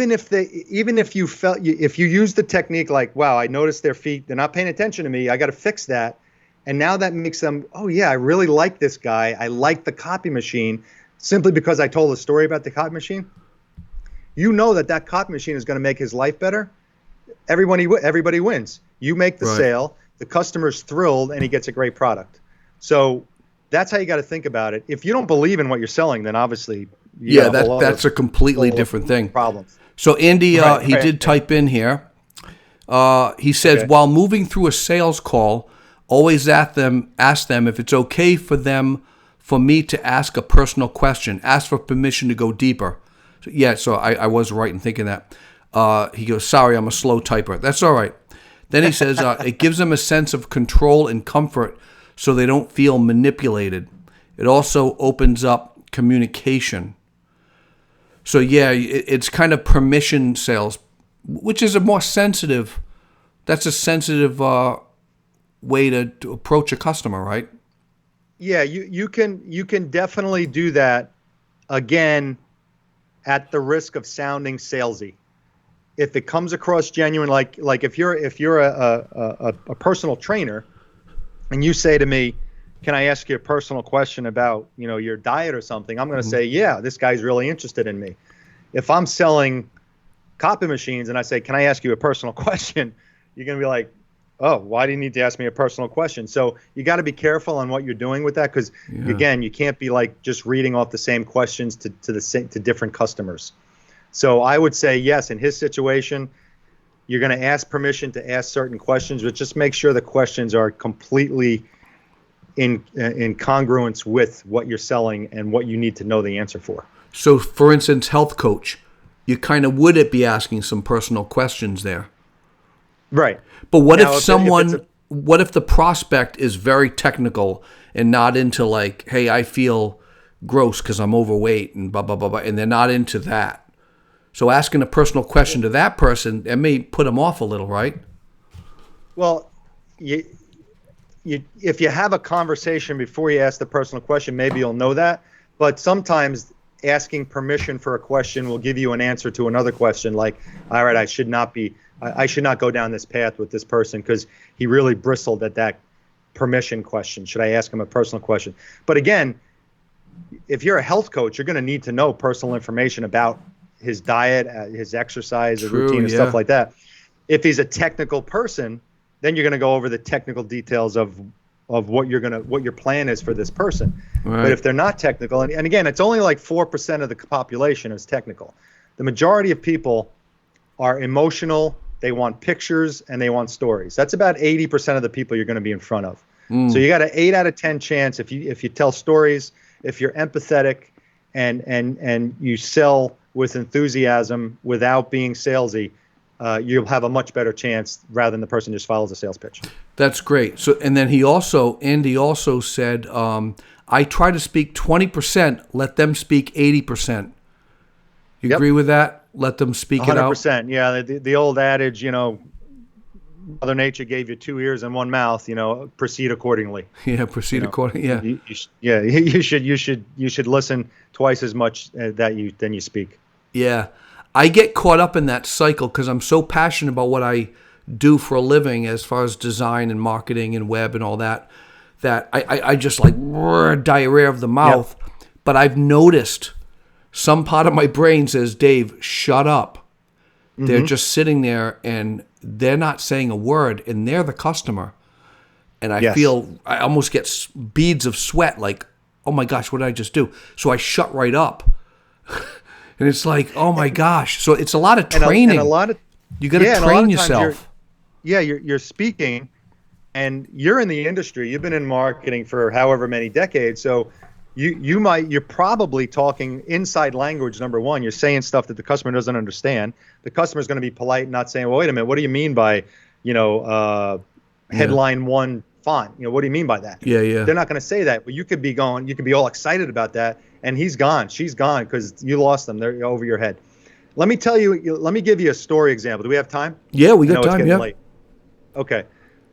you use the technique like, wow, I noticed their feet, they're not paying attention to me, I got to fix that, and now that makes them, oh yeah, I really like this guy, I like the copy machine, simply because I told a story about the copy machine, you know that copy machine is going to make his life better. Everybody wins. You make the sale, the customer's thrilled, and he gets a great product. So that's how you got to think about it. If you don't believe in what you're selling, then obviously that's a completely different thing. Problems. So Andy, he did type in here. He says, while moving through a sales call, always ask them if it's okay for me to ask a personal question. Ask for permission to go deeper. So I was right in thinking that. He goes, sorry, I'm a slow typer. That's all right. Then he says, it gives them a sense of control and comfort so they don't feel manipulated. It also opens up communication. So it's kind of permission sales, which is that's a sensitive way to approach a customer, right? Yeah, you can definitely do that, again, at the risk of sounding salesy. If it comes across genuine, like if you're a personal trainer, and you say to me, "Can I ask you a personal question about your diet or something?" I'm going to say, "Yeah, this guy's really interested in me." If I'm selling copy machines and I say, "Can I ask you a personal question?" You're going to be like, "Oh, why do you need to ask me a personal question?" So you got to be careful on what you're doing with that, because again, you can't be like just reading off the same questions to different customers. So I would say yes, in his situation, you're going to ask permission to ask certain questions, but just make sure the questions are completely in congruence with what you're selling and what you need to know the answer for. So, for instance, health coach, you kind of would be asking some personal questions there. Right. But what what if the prospect is very technical and not into like, hey, I feel gross because I'm overweight and blah, blah, blah, blah, and they're not into that? So asking a personal question to that person, it may put them off a little, right? Well, if you have a conversation before you ask the personal question, maybe you'll know that. But sometimes asking permission for a question will give you an answer to another question, like, all right, I should not go down this path with this person because he really bristled at that permission question. Should I ask him a personal question? But again, if you're a health coach, you're going to need to know personal information about his diet, his exercise, routine, and stuff like that. If he's a technical person, then you're going to go over the technical details of what your plan is for this person. Right. But if they're not technical, and again, it's only like 4% of the population is technical. The majority of people are emotional. They want pictures and they want stories. That's about 80% of the people you're going to be in front of. So you got an 8 out of 10 chance if you tell stories, if you're empathetic, and you sell with enthusiasm without being salesy, you'll have a much better chance rather than the person just follows a sales pitch. That's great. So, and then Andy also said, I try to speak 20%, let them speak 80%. You agree with that? Let them speak 100%, it out? 100%. Yeah, the old adage, Mother Nature gave you 2 ears and 1 mouth, proceed accordingly. Yeah, proceed accordingly. Yeah. You should listen twice as much than you speak. Yeah. I get caught up in that cycle because I'm so passionate about what I do for a living as far as design and marketing and web and all that I just like diarrhea of the mouth. Yep. But I've noticed some part of my brain says, Dave, shut up. Mm-hmm. They're just sitting there and they're not saying a word and they're the customer. And I feel I almost get beads of sweat like, oh my gosh, what did I just do? So I shut right up. And it's like, oh my gosh. So it's a lot of training. And a lot of, you got to train yourself. You're speaking and you're in the industry. You've been in marketing for however many decades. So you're probably talking inside language, number one. You're saying stuff that the customer doesn't understand. The customer's going to be polite, not saying, well, wait a minute, what do you mean by, headline 1 font? What do you mean by that? Yeah. They're not going to say that, but you could be all excited about that. And he's gone. She's gone because you lost them. They're over your head. Let me give you a story example. Do we have time? Yeah, we got time. It's getting late. Okay.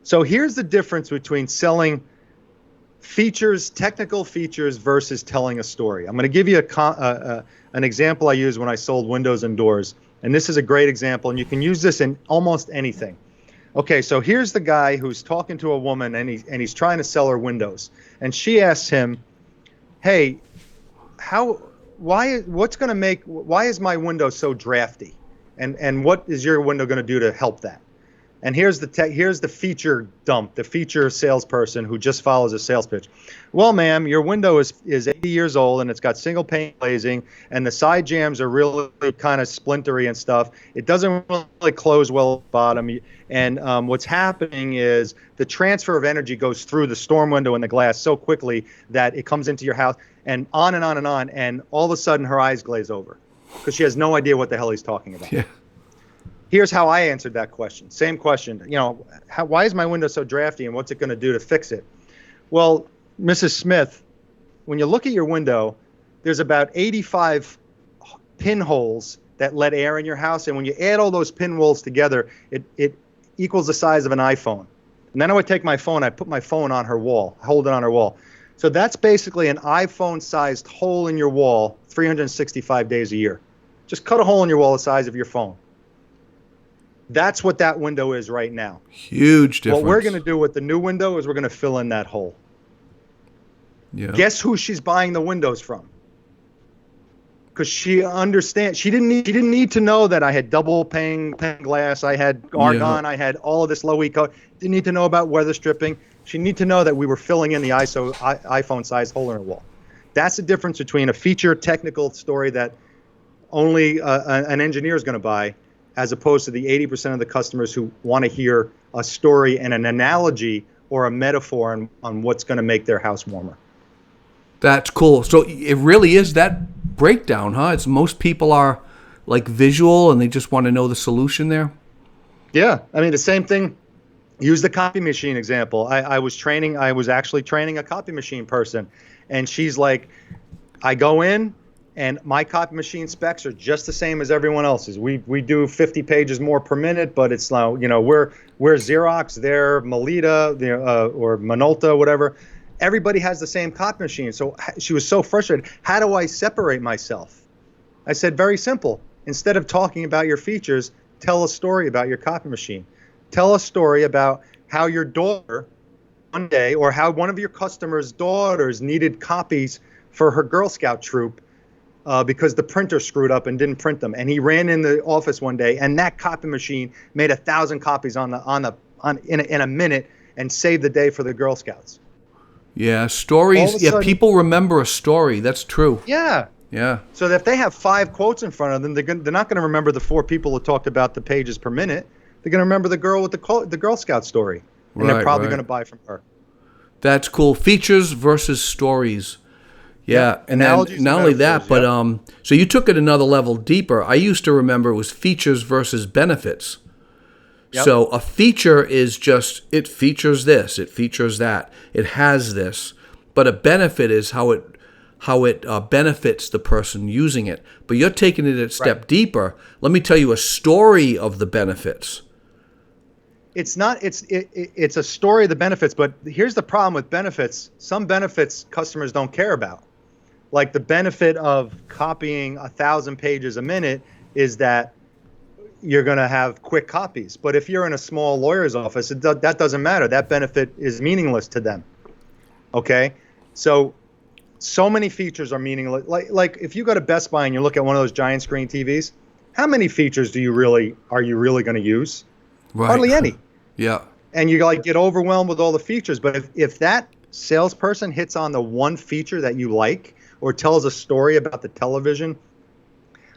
So here's the difference between selling features, technical features versus telling a story. I'm going to give you an example I use when I sold windows and doors. And this is a great example. And you can use this in almost anything. Okay, so here's the guy who's talking to a woman and he's trying to sell her windows. And she asks him, hey, why is my window so drafty? And what is your window going to do to help that? And here's the feature dump, the feature salesperson who just follows a sales pitch. Well, ma'am, your window is 80 years old and it's got single pane glazing and the side jambs are really kind of splintery and stuff. It doesn't really close well at the bottom. And what's happening is the transfer of energy goes through the storm window and the glass so quickly that it comes into your house and on and on and on. And all of a sudden her eyes glaze over because she has no idea what the hell he's talking about. Yeah. Here's how I answered that question. Same question. Why is my window so drafty and what's it going to do to fix it? Well, Mrs. Smith, when you look at your window, there's about 85 pinholes that let air in your house. And when you add all those pinholes together, it equals the size of an iPhone. And then I would take my phone, I put my phone on her wall, hold it on her wall. So that's basically an iPhone-sized hole in your wall 365 days a year. Just cut a hole in your wall the size of your phone. That's what that window is right now. Huge difference. What we're going to do with the new window is we're going to fill in that hole. Yeah. Guess who she's buying the windows from? Because she understands. She didn't need to know that I had double pane glass, I had argon, I had all of this low E coat. Didn't need to know about weather stripping. She needed to know that we were filling in the iPhone-sized hole in her wall. That's the difference between a feature technical story that only an engineer is going to buy, as opposed to the 80% of the customers who want to hear a story and an analogy or a metaphor on what's going to make their house warmer. That's cool. So it really is that breakdown, huh? It's most people are like visual and they just want to know the solution there. Yeah. I mean, the same thing. Use the copy machine example. I was actually training a copy machine person, and she's like, I go in, and my copy machine specs are just the same as everyone else's. We do 50 pages more per minute, but it's now, we're Xerox, they're Melita, or Minolta, whatever. Everybody has the same copy machine. So she was so frustrated. How do I separate myself? I said, very simple. Instead of talking about your features, tell a story about your copy machine. Tell a story about how your daughter one day, or how one of your customers' daughters needed copies for her Girl Scout troop, because the printer screwed up and didn't print them, and he ran in the office one day, and that copy machine made 1,000 copies in a minute and saved the day for the Girl Scouts. Yeah, stories. Yeah, people remember a story. That's true. Yeah. Yeah. So that if they have 5 quotes in front of them, they're not going to remember the 4 people who talked about the pages per minute. They're going to remember the girl with the Girl Scout story, and they're probably going to buy from her. That's cool. Features versus stories. Yeah, and then not only that, but so you took it another level deeper. I used to remember it was features versus benefits. Yep. So a feature is just, it features this, it features that, it has this, but a benefit is how it benefits the person using it. But you're taking it a step deeper. Let me tell you a story of the benefits. It's a story of the benefits, but here's the problem with benefits. Some benefits customers don't care about. Like the benefit of copying 1,000 pages a minute is that you're going to have quick copies. But if you're in a small lawyer's office, that doesn't matter. That benefit is meaningless to them. Okay? So many features are meaningless. Like if you go to Best Buy and you look at one of those giant screen TVs, how many features are you really going to use? Right. Hardly any. Yeah. And you get overwhelmed with all the features. But if that salesperson hits on the one feature that you like, or tells a story about the television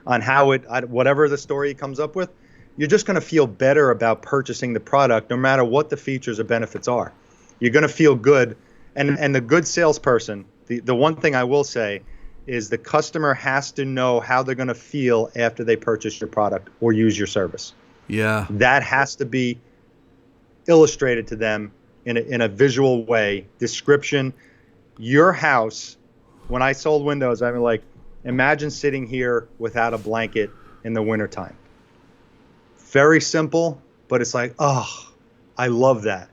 on how whatever the story he comes up with, you're just going to feel better about purchasing the product no matter what the features or benefits are. You're going to feel good. And the good salesperson, the one thing I will say is the customer has to know how they're going to feel after they purchase your product or use your service. Yeah. That has to be illustrated to them in a visual way. Description. Your house, when I sold windows, I mean, like, imagine sitting here without a blanket in the wintertime. Very simple, but it's like, oh, I love that.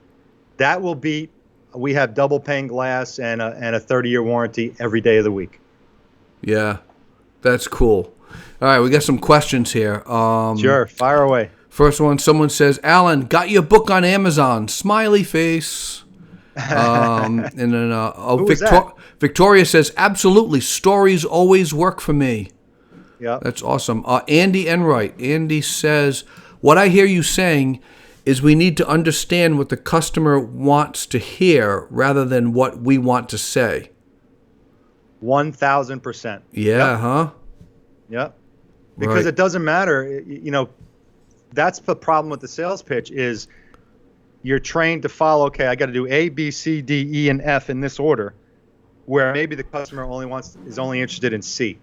That will beat, we have double pane glass and a 30-year warranty every day of the week. Yeah, that's cool. All right, we got some questions here. Sure, fire away. First one, someone says, Allan, got your book on Amazon. Smiley face. And then Who was that? Victoria says, absolutely, stories always work for me. Yeah. That's awesome. Andy Enright. Andy says, what I hear you saying is we need to understand what the customer wants to hear rather than what we want to say. 1,000%. Yeah, Yep. huh? Yep. Because Right. it doesn't matter. That's the problem with the sales pitch is you're trained to follow, okay, I got to do A, B, C, D, E, and F in this order, where maybe the customer is only interested in C.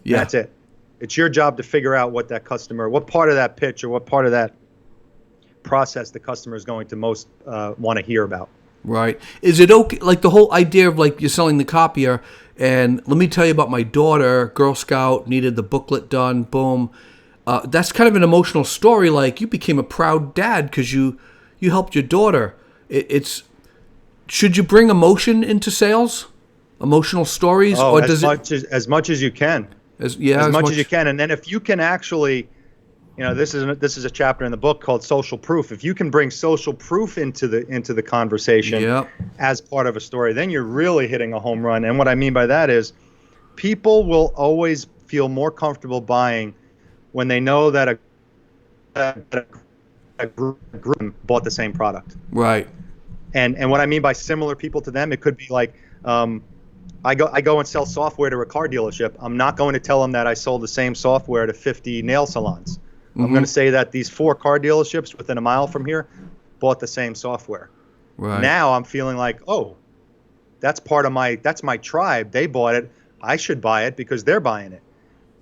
Yeah. That's it. It's your job to figure out what part of that pitch or what part of that process the customer is going to most want to hear about. Right. Is it okay, like the whole idea of like you're selling the copier, and let me tell you about my daughter, Girl Scout, needed the booklet done, boom. That's kind of an emotional story, like you became a proud dad because you helped your daughter. Should you bring emotion into sales? Emotional stories? Oh, or as much as you can. As much as you can. And then if you can actually, this is a chapter in the book called social proof. If you can bring social proof into the conversation as part of a story, then you're really hitting a home run. And what I mean by that is people will always feel more comfortable buying when they know that a group bought the same product. Right. And what I mean by similar people to them, it could be like, I go and sell software to a car dealership. I'm not going to tell them that I sold the same software to 50 nail salons. Mm-hmm. I'm going to say that these 4 car dealerships within a mile from here bought the same software. Right. Now I'm feeling like, oh, that's my tribe. They bought it. I should buy it because they're buying it.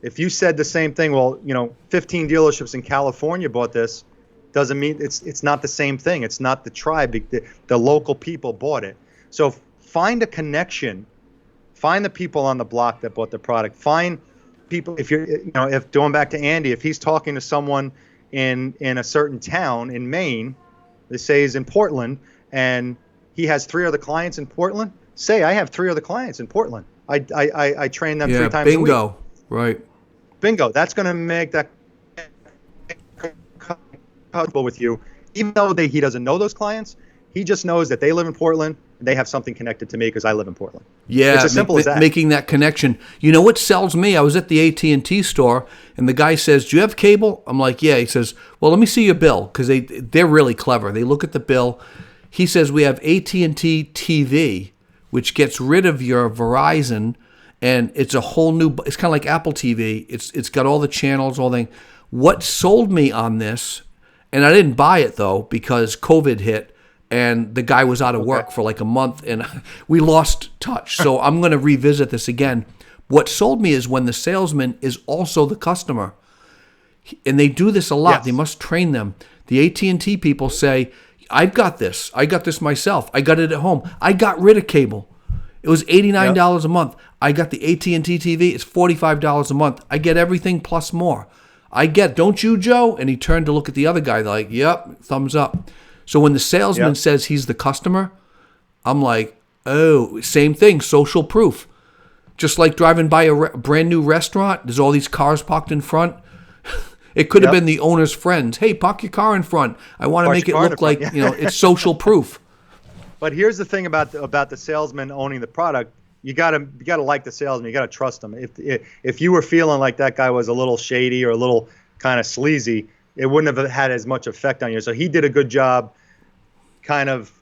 If you said the same thing, well, 15 dealerships in California bought this, doesn't mean it's not the same thing. It's not the tribe. The local people bought it. So find a connection. Find the people on the block that bought the product. Find people. If going back to Andy, if he's talking to someone in a certain town in Maine, let's say he's in Portland, and he has 3 other clients in Portland. Say I have 3 other clients in Portland. I train them 3 times a week. Bingo. Right. Bingo. That's going to make that comfortable with you, even though he doesn't know those clients. He just knows that they live in Portland and they have something connected to me because I live in Portland. Yeah, it's as simple as that. Making that connection. You know what sells me? I was at the AT&T store and the guy says, "Do you have cable?" I'm like, "Yeah." He says, "Well, let me see your bill," because they're really clever. They look at the bill. He says, "We have AT&T TV, which gets rid of your Verizon, and it's a whole new. It's kind of like Apple TV. It's got all the channels, all the. What sold me on this, and I didn't buy it though because COVID hit." And the guy was out of work for like a month, and we lost touch. So I'm going to revisit this again. What sold me is when the salesman is also the customer. And they do this a lot. Yes. They must train them. The AT&T people say, I've got this. I got this myself. I got it at home. I got rid of cable. It was $89 a month. I got the AT&T TV. It's $45 a month. I get everything plus more. Don't you, Joe? And he turned to look at the other guy like, yep, thumbs up. So when the salesman says he's the customer, I'm like, oh, same thing, social proof. Just like driving by a brand new restaurant, there's all these cars parked in front. It could have been the owner's friends. Hey, park your car in front. I want to make it look like, it's social proof. But here's the thing about the salesman owning the product. You gotta like the salesman. You gotta trust him. If you were feeling like that guy was a little shady or a little kind of sleazy, it wouldn't have had as much effect on you. So he did a good job kind of,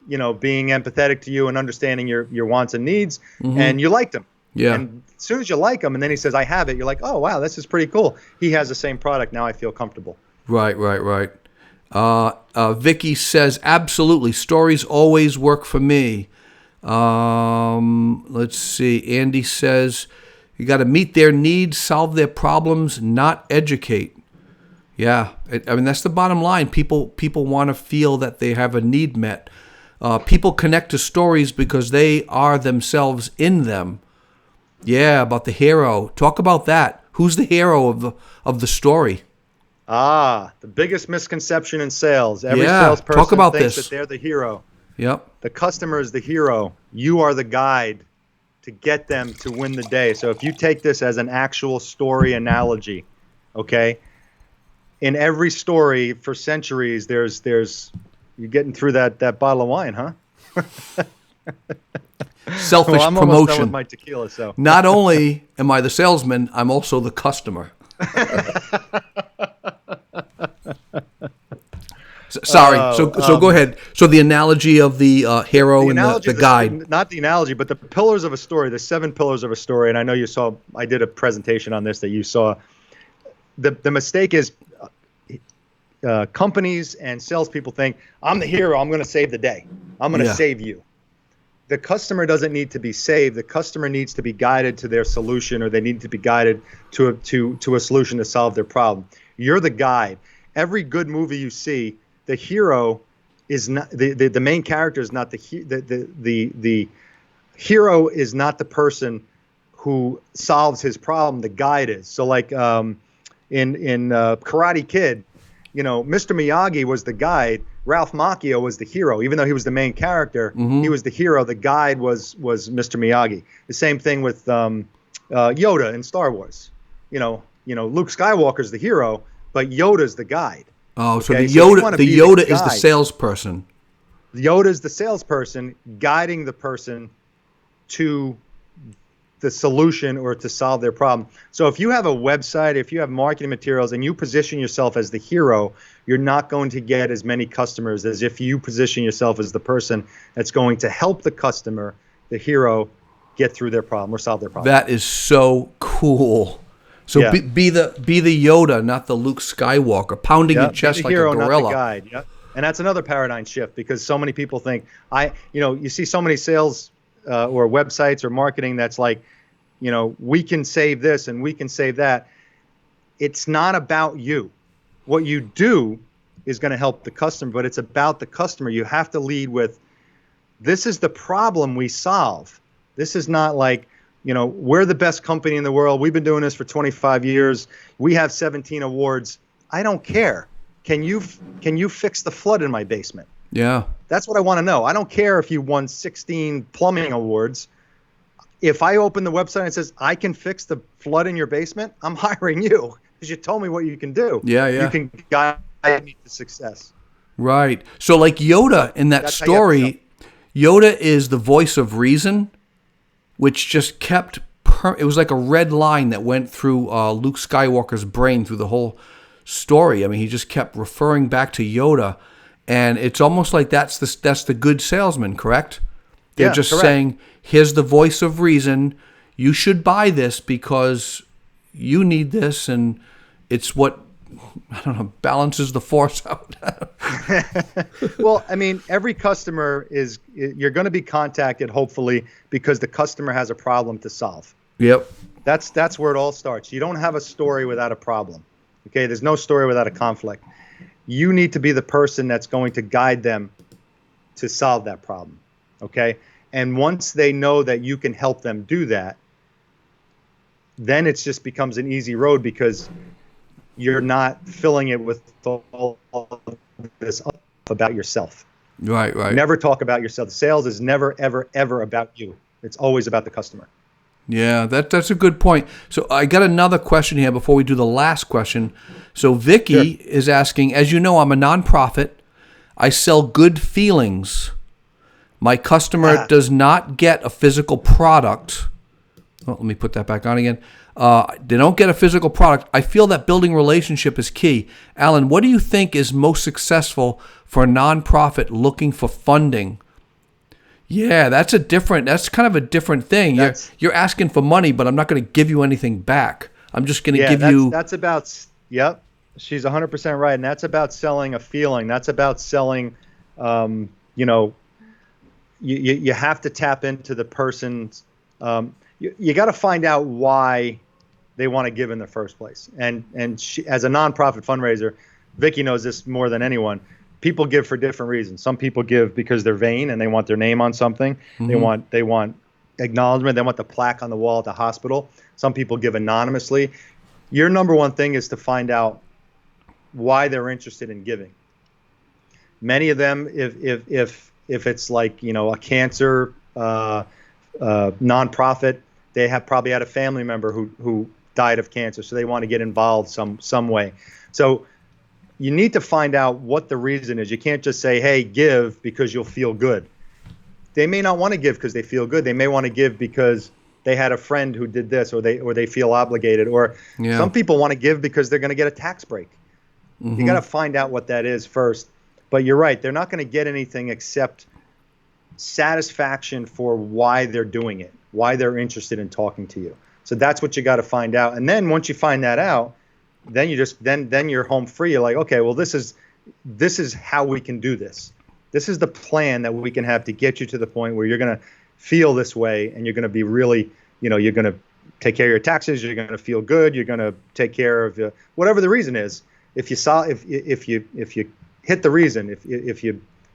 being empathetic to you and understanding your wants and needs, and you liked him. Yeah. And as soon as you like him and then he says, I have it, you're like, oh, wow, this is pretty cool. He has the same product. Now I feel comfortable. Right. Vicky says, absolutely. Stories always work for me. Let's see. Andy says, you got to meet their needs, solve their problems, not educate. Yeah, that's the bottom line. People want to feel that they have a need met. People connect to stories because they are themselves in them. Yeah, about the hero. Talk about that. Who's the hero of the story? The biggest misconception in sales. Every salesperson talk about thinks this. that they're the hero. Yep. The customer is the hero. You are the guide to get them to win the day. So if you take this as an actual story analogy, okay? In every story for centuries, there's you're getting through that bottle of wine, huh? Selfish Well, I'm almost done promotion. with my tequila, so. Not only am I the salesman, I'm also the customer. Sorry. So go ahead. So the analogy of the hero and the guide. Not the analogy, but the pillars of a story, the 7 pillars of a story. And I know you saw, I did a presentation on this that you saw. The mistake is companies and salespeople think, I'm the hero, I'm going to save the day. I'm going to save you. The customer doesn't need to be saved. The customer needs to be guided to their solution, or they need to be guided to a solution to solve their problem. You're the guide. Every good movie you see, the hero is not the main character is not the hero is not the person who solves his problem. The guide is. So like in Karate Kid, you know, Mr. Miyagi was the guide. Ralph Macchio was the hero. Even though he was the main character, he was the hero. The guide was Mr. Miyagi. The same thing with Yoda in Star Wars. You know, Luke Skywalker's the hero, but Yoda's the guide. Oh, so okay? the Yoda is the salesperson. Yoda is the salesperson guiding the person to the solution or to solve their problem. So if you have a website, if you have marketing materials and you position yourself as the hero, you're not going to get as many customers as if you position yourself as the person that's going to help the customer, the hero, get through their problem or solve their problem. That is so cool. So be the Yoda, not the Luke Skywalker, pounding your chest like hero, a gorilla. Not the guide. Yep. And that's another paradigm shift, because so many people think you see so many sales or websites or marketing that's like, we can save this and we can save that. It's not about you. What you do is going to help the customer, but it's about the customer. You have to lead with, this is the problem we solve. This is not like, we're the best company in the world. We've been doing this for 25 years. We have 17 awards. I don't care. Can you fix the flood in my basement? Yeah. That's what I want to know. I don't care if you won 16 plumbing awards. If I open the website and it says, I can fix the flood in your basement, I'm hiring you because you told me what you can do. Yeah. You can guide me to success. Right. So like Yoda in that story, Yoda is the voice of reason, which just kept, it was like a red line that went through Luke Skywalker's brain through the whole story. I mean, he just kept referring back to Yoda, and it's almost like that's the good salesman, correct? They're just correct. Saying, here's the voice of reason. You should buy this because you need this, and it's what, I don't know, balances the force out. Well, I mean, every customer you're going to be contacted, hopefully, because the customer has a problem to solve. Yep. That's where it all starts. You don't have a story without a problem. Okay, there's no story without a conflict. You need to be the person that's going to guide them to solve that problem. Okay, and once they know that you can help them do that, then it just becomes an easy road, because you're not filling it with all this about yourself. Right. Never talk about yourself. Sales is never, ever, ever about you. It's always about the customer. Yeah, that's a good point. So I got another question here before we do the last question. So Vicky is asking, as you know, I'm a nonprofit. I sell good feelings. My customer does not get a physical product. Oh, let me put that back on again. They don't get a physical product. I feel that building relationship is key. Allan, what do you think is most successful for a nonprofit looking for funding? Yeah, that's kind of a different thing. You're asking for money, but I'm not going to give you anything back. I'm just going to give you. That's about. Yep, she's 100% right, and that's about selling a feeling. That's about selling. You have to tap into the person's. You got to find out why they want to give in the first place. And she, as a nonprofit fundraiser, Vicky knows this more than anyone. People give for different reasons. Some people give because they're vain and they want their name on something. Mm-hmm. They want acknowledgement. They want the plaque on the wall at the hospital. Some people give anonymously. Your number one thing is to find out why they're interested in giving. Many of them, if it's like, a cancer nonprofit, they have probably had a family member who died of cancer, so they want to get involved some way. So you need to find out what the reason is. You can't just say, hey, give because you'll feel good. they may not want to give because they feel good. They may want to give because they had a friend who did this, or they feel obligated, or some people want to give because they're going to get a tax break. You got to find out what that is first. But you're right. They're not going to get anything except satisfaction for why they're doing it, why they're interested in talking to you. So that's what you got to find out. And then once you find that out, then you just then you're home free. You're like, okay, well, this is how we can do this. This is the plan that we can have to get you to the point where you're going to feel this way, and you're going to be really, you're going to take care of your taxes. You're going to feel good. You're going to take care of whatever the reason is. If you hit the reason,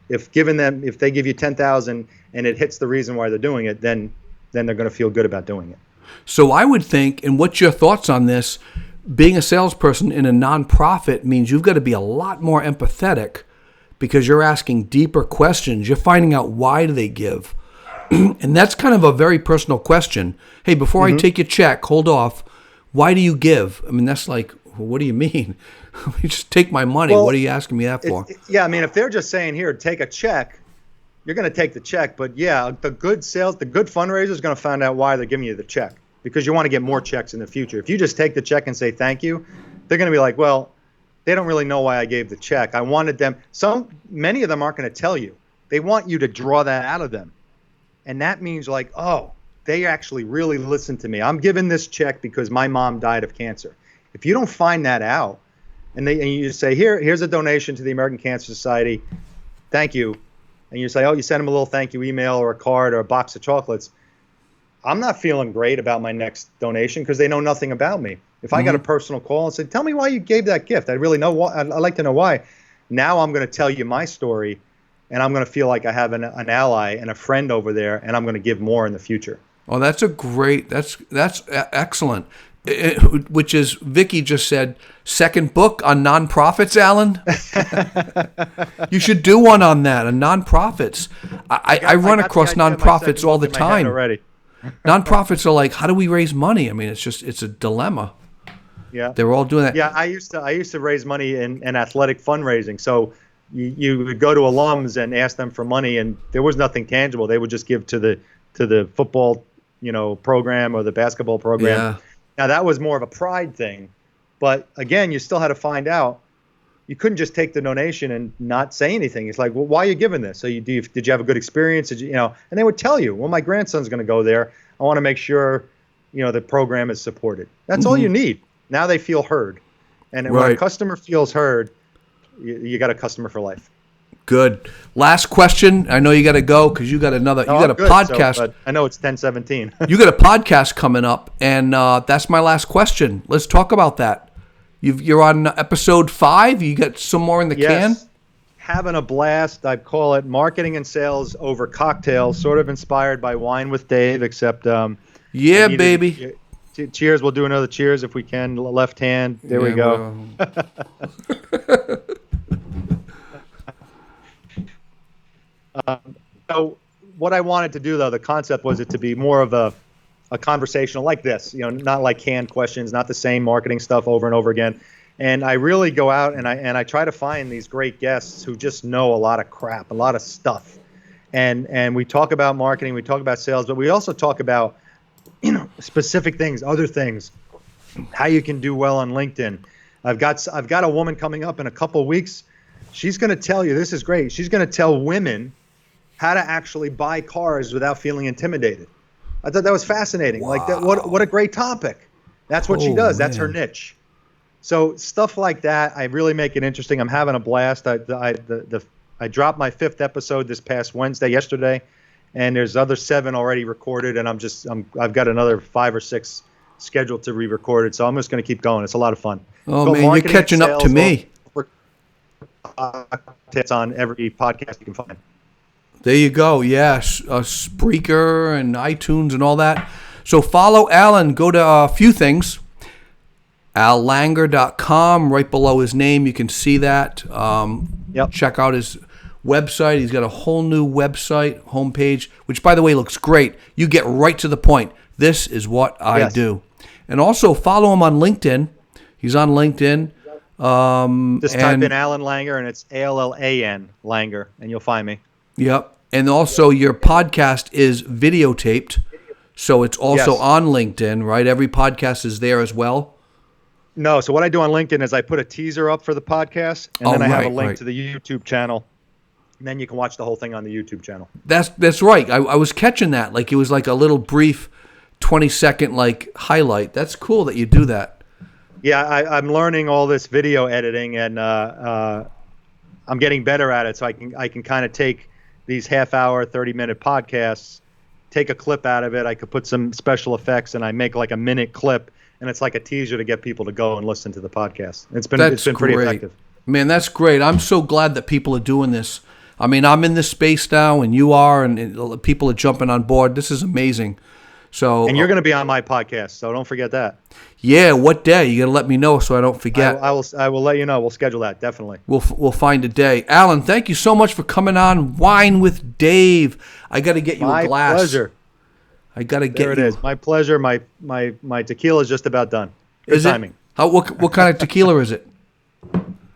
if they give you 10,000 and it hits the reason why they're doing it, then they're going to feel good about doing it. So I would think, and what's your thoughts on this? Being a salesperson in a nonprofit means you've got to be a lot more empathetic, because you're asking deeper questions. You're finding out why do they give. And that's kind of a very personal question. Hey, before I take your check, hold off. Why do you give? I mean, that's like, well, what do you mean? You just take my money. Well, what are you asking me that for? Yeah, I mean, if they're just saying, here, take a check, you're going to take the check. But yeah, the good fundraiser is going to find out why they're giving you the check, because you want to get more checks in the future. If you just take the check and say thank you, they're going to be like, well, they don't really know why I gave the check. I wanted them. Many of them aren't going to tell you. They want you to draw that out of them. And that means like, oh, they actually really listened to me. I'm giving this check because my mom died of cancer. If you don't find that out, and you just say, here's a donation to the American Cancer Society, thank you, and you say, oh, you send them a little thank you email or a card or a box of chocolates, I'm not feeling great about my next donation because they know nothing about me. If I got a personal call and said, tell me why you gave that gift, I really know why. I'd like to know why. Now I'm going to tell you my story, and I'm going to feel like I have an ally and a friend over there, and I'm going to give more in the future. Oh, that's excellent. Which is, Vicky just said, second book on nonprofits, Allan. You should do one on that, on nonprofits. I run across nonprofits all the time. Nonprofits are like, how do we raise money? I mean, it's a dilemma. Yeah, they're all doing that. Yeah, I used to raise money in athletic fundraising. So you would go to alums and ask them for money, and there was nothing tangible. They would just give to the football, program or the basketball program. Yeah. Now that was more of a pride thing, but again, you still had to find out. You couldn't just take the donation and not say anything. It's like, well, why are you giving this? So did you have a good experience? Did you, and they would tell you, well, my grandson's going to go there. I want to make sure, the program is supported. That's all you need. Now they feel heard. And when a customer feels heard, you got a customer for life. Good. Last question. I know you got to go because you got another. You got a podcast. So, I know it's 10:17. You got a podcast coming up, and that's my last question. Let's talk about that. You're on episode 5. You got some more in the can? Having a blast. I call it Marketing and Sales Over Cocktails, sort of inspired by Wine with Dave, except yeah, baby. Cheers. We'll do another cheers if we can. Left hand. There we go. So what I wanted to do, though, the concept was it to be more of a conversational like this, not like canned questions, not the same marketing stuff over and over again. And I really go out and I try to find these great guests who just know a lot of crap, a lot of stuff. And we talk about marketing, we talk about sales, but we also talk about, specific things, other things, how you can do well on LinkedIn. I've got a woman coming up in a couple of weeks. She's going to tell you, this is great. She's going to tell women how to actually buy cars without feeling intimidated. I thought that was fascinating. Wow. Like that, what a great topic. That's what she does. Man. That's her niche. So stuff like that, I really make it interesting. I'm having a blast. I dropped my 5th episode this past yesterday, and there's other 7 already recorded, and I've got another 5 or 6 scheduled to re-record. So I'm just going to keep going. It's a lot of fun. Oh man, you're catching up to me. It's on every podcast you can find. There you go. Yes, Spreaker and iTunes and all that. So follow Allan. Go to a few things. allanger.com. Right below his name, you can see that. Check out his website. He's got a whole new website homepage, which, by the way, looks great. You get right to the point. This is what I do. And also follow him on LinkedIn. He's on LinkedIn. Just type in Allan Langer, and it's Allan Langer, and you'll find me. Yep. And also your podcast is videotaped, so it's also Yes. on LinkedIn, right? Every podcast is there as well. No, so what I do on LinkedIn is I put a teaser up for the podcast, and then I have a link right. to the YouTube channel, and then you can watch the whole thing on the YouTube channel. That's right. I was catching that. Like it was like a little brief 20-second like highlight. That's cool that you do that. Yeah, I'm learning all this video editing, and I'm getting better at it. So I can kind of take these half-hour, 30-minute podcasts, take a clip out of it. I could put some special effects, and I make like a minute clip, and it's like a teaser to get people to go and listen to the podcast. It's been pretty effective. Man, that's great. I'm so glad that people are doing this. I mean, I'm in this space now, and you are, and people are jumping on board. This is amazing. So, And you're going to be on my podcast, so don't forget that. Yeah, what day? You gotta let me know so I don't forget. I will let you know. We'll schedule that, definitely. We'll find a day. Allan, thank you so much for coming on Wine with Dave. I got to get you a glass. My pleasure. I got to get There it is. My pleasure. My tequila is just about done. Good is timing. It? What kind of tequila is it?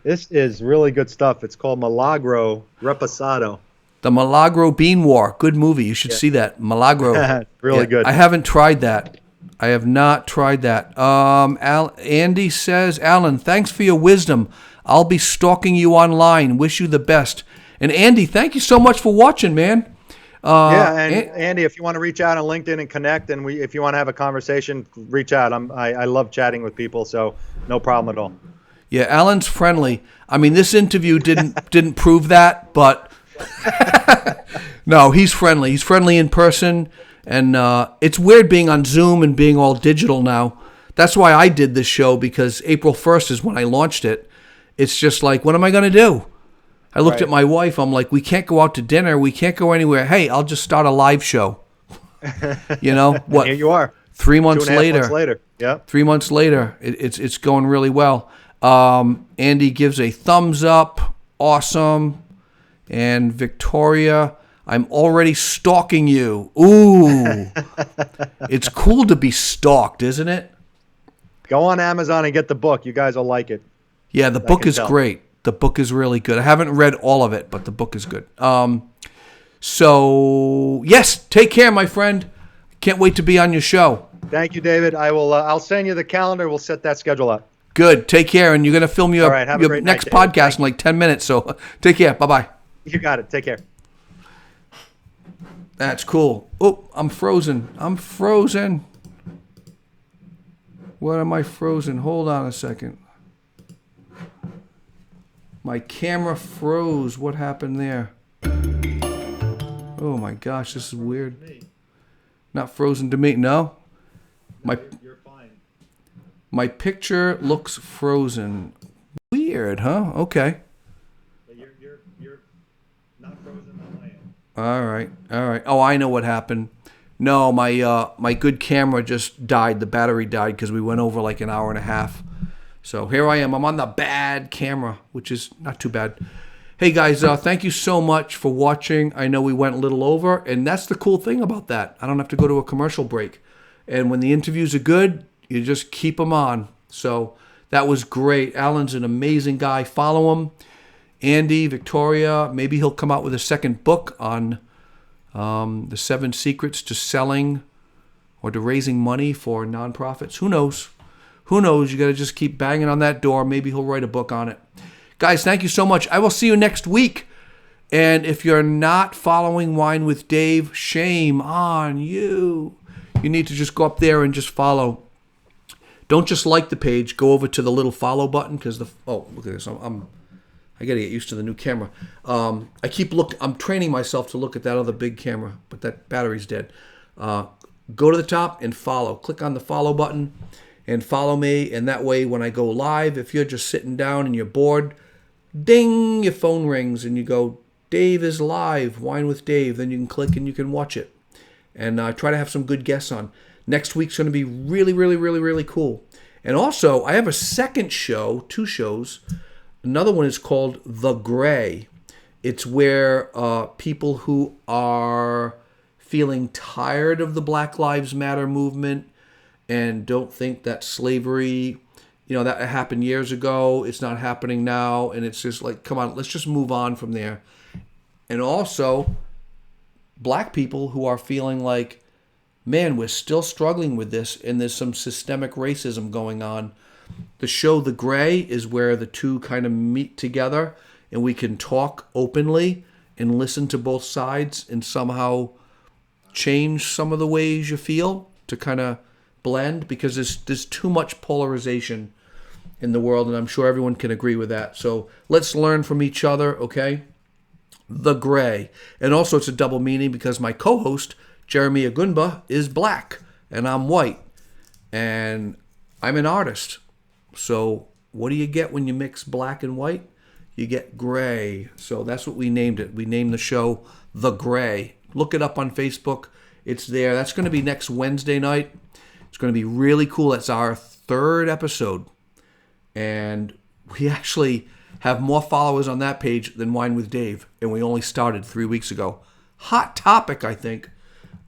This is really good stuff. It's called Milagro Reposado. The Milagro Bean War. Good movie. You should see that. Milagro. Really good. I haven't tried that. I have not tried that. Andy says, Allan, thanks for your wisdom. I'll be stalking you online. Wish you the best. And Andy, thank you so much for watching, man. Andy, if you want to reach out on LinkedIn and connect, and if you want to have a conversation, reach out. I love chatting with people, so no problem at all. Yeah, Allan's friendly. I mean, this interview didn't prove that, but no, he's friendly. He's friendly in person. And it's weird being on Zoom and being all digital now. That's why I did this show, because April 1st is when I launched it. It's just like, what am I going to do? I looked at my wife. I'm like, we can't go out to dinner. We can't go anywhere. Hey, I'll just start a live show. You know what? Here you are. 3 months 2.5 later. months later. Yeah. 3 months later, it's going really well. Andy gives a thumbs up. Awesome. And Victoria, I'm already stalking you. Ooh. It's cool to be stalked, isn't it? Go on Amazon and get the book. You guys will like it. Yeah, the book is great. The book is really good. I haven't read all of it, but the book is good. So, yes, take care, my friend. Can't wait to be on your show. Thank you, David. I'll send you the calendar. We'll set that schedule up. Good. Take care, and you're going to film your great next night, podcast in like 10 minutes, so take care. Bye-bye. You got it. Take care. That's cool. Oh, I'm frozen. What am I frozen? Hold on a second. My camera froze. What happened there? Oh my gosh, this is weird. Not frozen to me. No? You're fine. My picture looks frozen. Weird, huh? Okay. But you're not frozen on my end. All right. Oh, I know what happened. No, my good camera just died. The battery died because we went over like an hour and a half. So here I am. I'm on the bad camera, which is not too bad. Hey guys, thank you so much for watching. I know we went a little over, and that's the cool thing about that. I don't have to go to a commercial break. And when the interviews are good, you just keep them on. So that was great. Allan's an amazing guy. Follow him. Andy, Victoria, maybe he'll come out with a second book on the 7 secrets to selling or to raising money for nonprofits. Who knows? Who knows? You got to just keep banging on that door. Maybe he'll write a book on it. Guys, thank you so much. I will see you next week. And if you're not following Wine with Dave, shame on you. You need to just go up there and just follow. Don't just like the page. Go over to the little follow button because look at this. I got to get used to the new camera. I'm training myself to look at that other big camera, but that battery's dead. Go to the top and follow. Click on the follow button and follow me. And that way, when I go live, if you're just sitting down and you're bored, ding, your phone rings and you go, Dave is live, Wine with Dave. Then you can click and you can watch it. And try to have some good guests on. Next week's going to be really, really, really, really cool. And also, I have a second show, 2 shows. Another one is called The Gray. It's where people who are feeling tired of the Black Lives Matter movement and don't think that slavery, that happened years ago, it's not happening now, and it's just like, come on, let's just move on from there. And also, black people who are feeling like, man, we're still struggling with this and there's some systemic racism going on. The show The Gray is where the two kind of meet together and we can talk openly and listen to both sides and somehow change some of the ways you feel to kind of blend, because there's too much polarization in the world, and I'm sure everyone can agree with that. So let's learn from each other, okay? The Gray. And also it's a double meaning because my co-host, Jeremy Agunba, is black and I'm white. And I'm an artist. So what do you get when you mix black and white? You get gray. So that's what we named it. We named the show The Gray. Look it up on Facebook. It's there. That's going to be next Wednesday night. It's going to be really cool. It's our 3rd episode. And we actually have more followers on that page than Wine with Dave. And we only started 3 weeks ago. Hot topic, I think.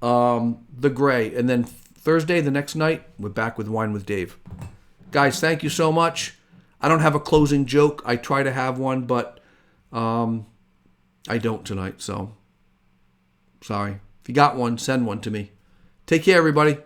The Gray. And then Thursday, the next night, we're back with Wine with Dave. Guys, thank you so much. I don't have a closing joke. I try to have one, but I don't tonight. So, sorry. If you got one, send one to me. Take care, everybody.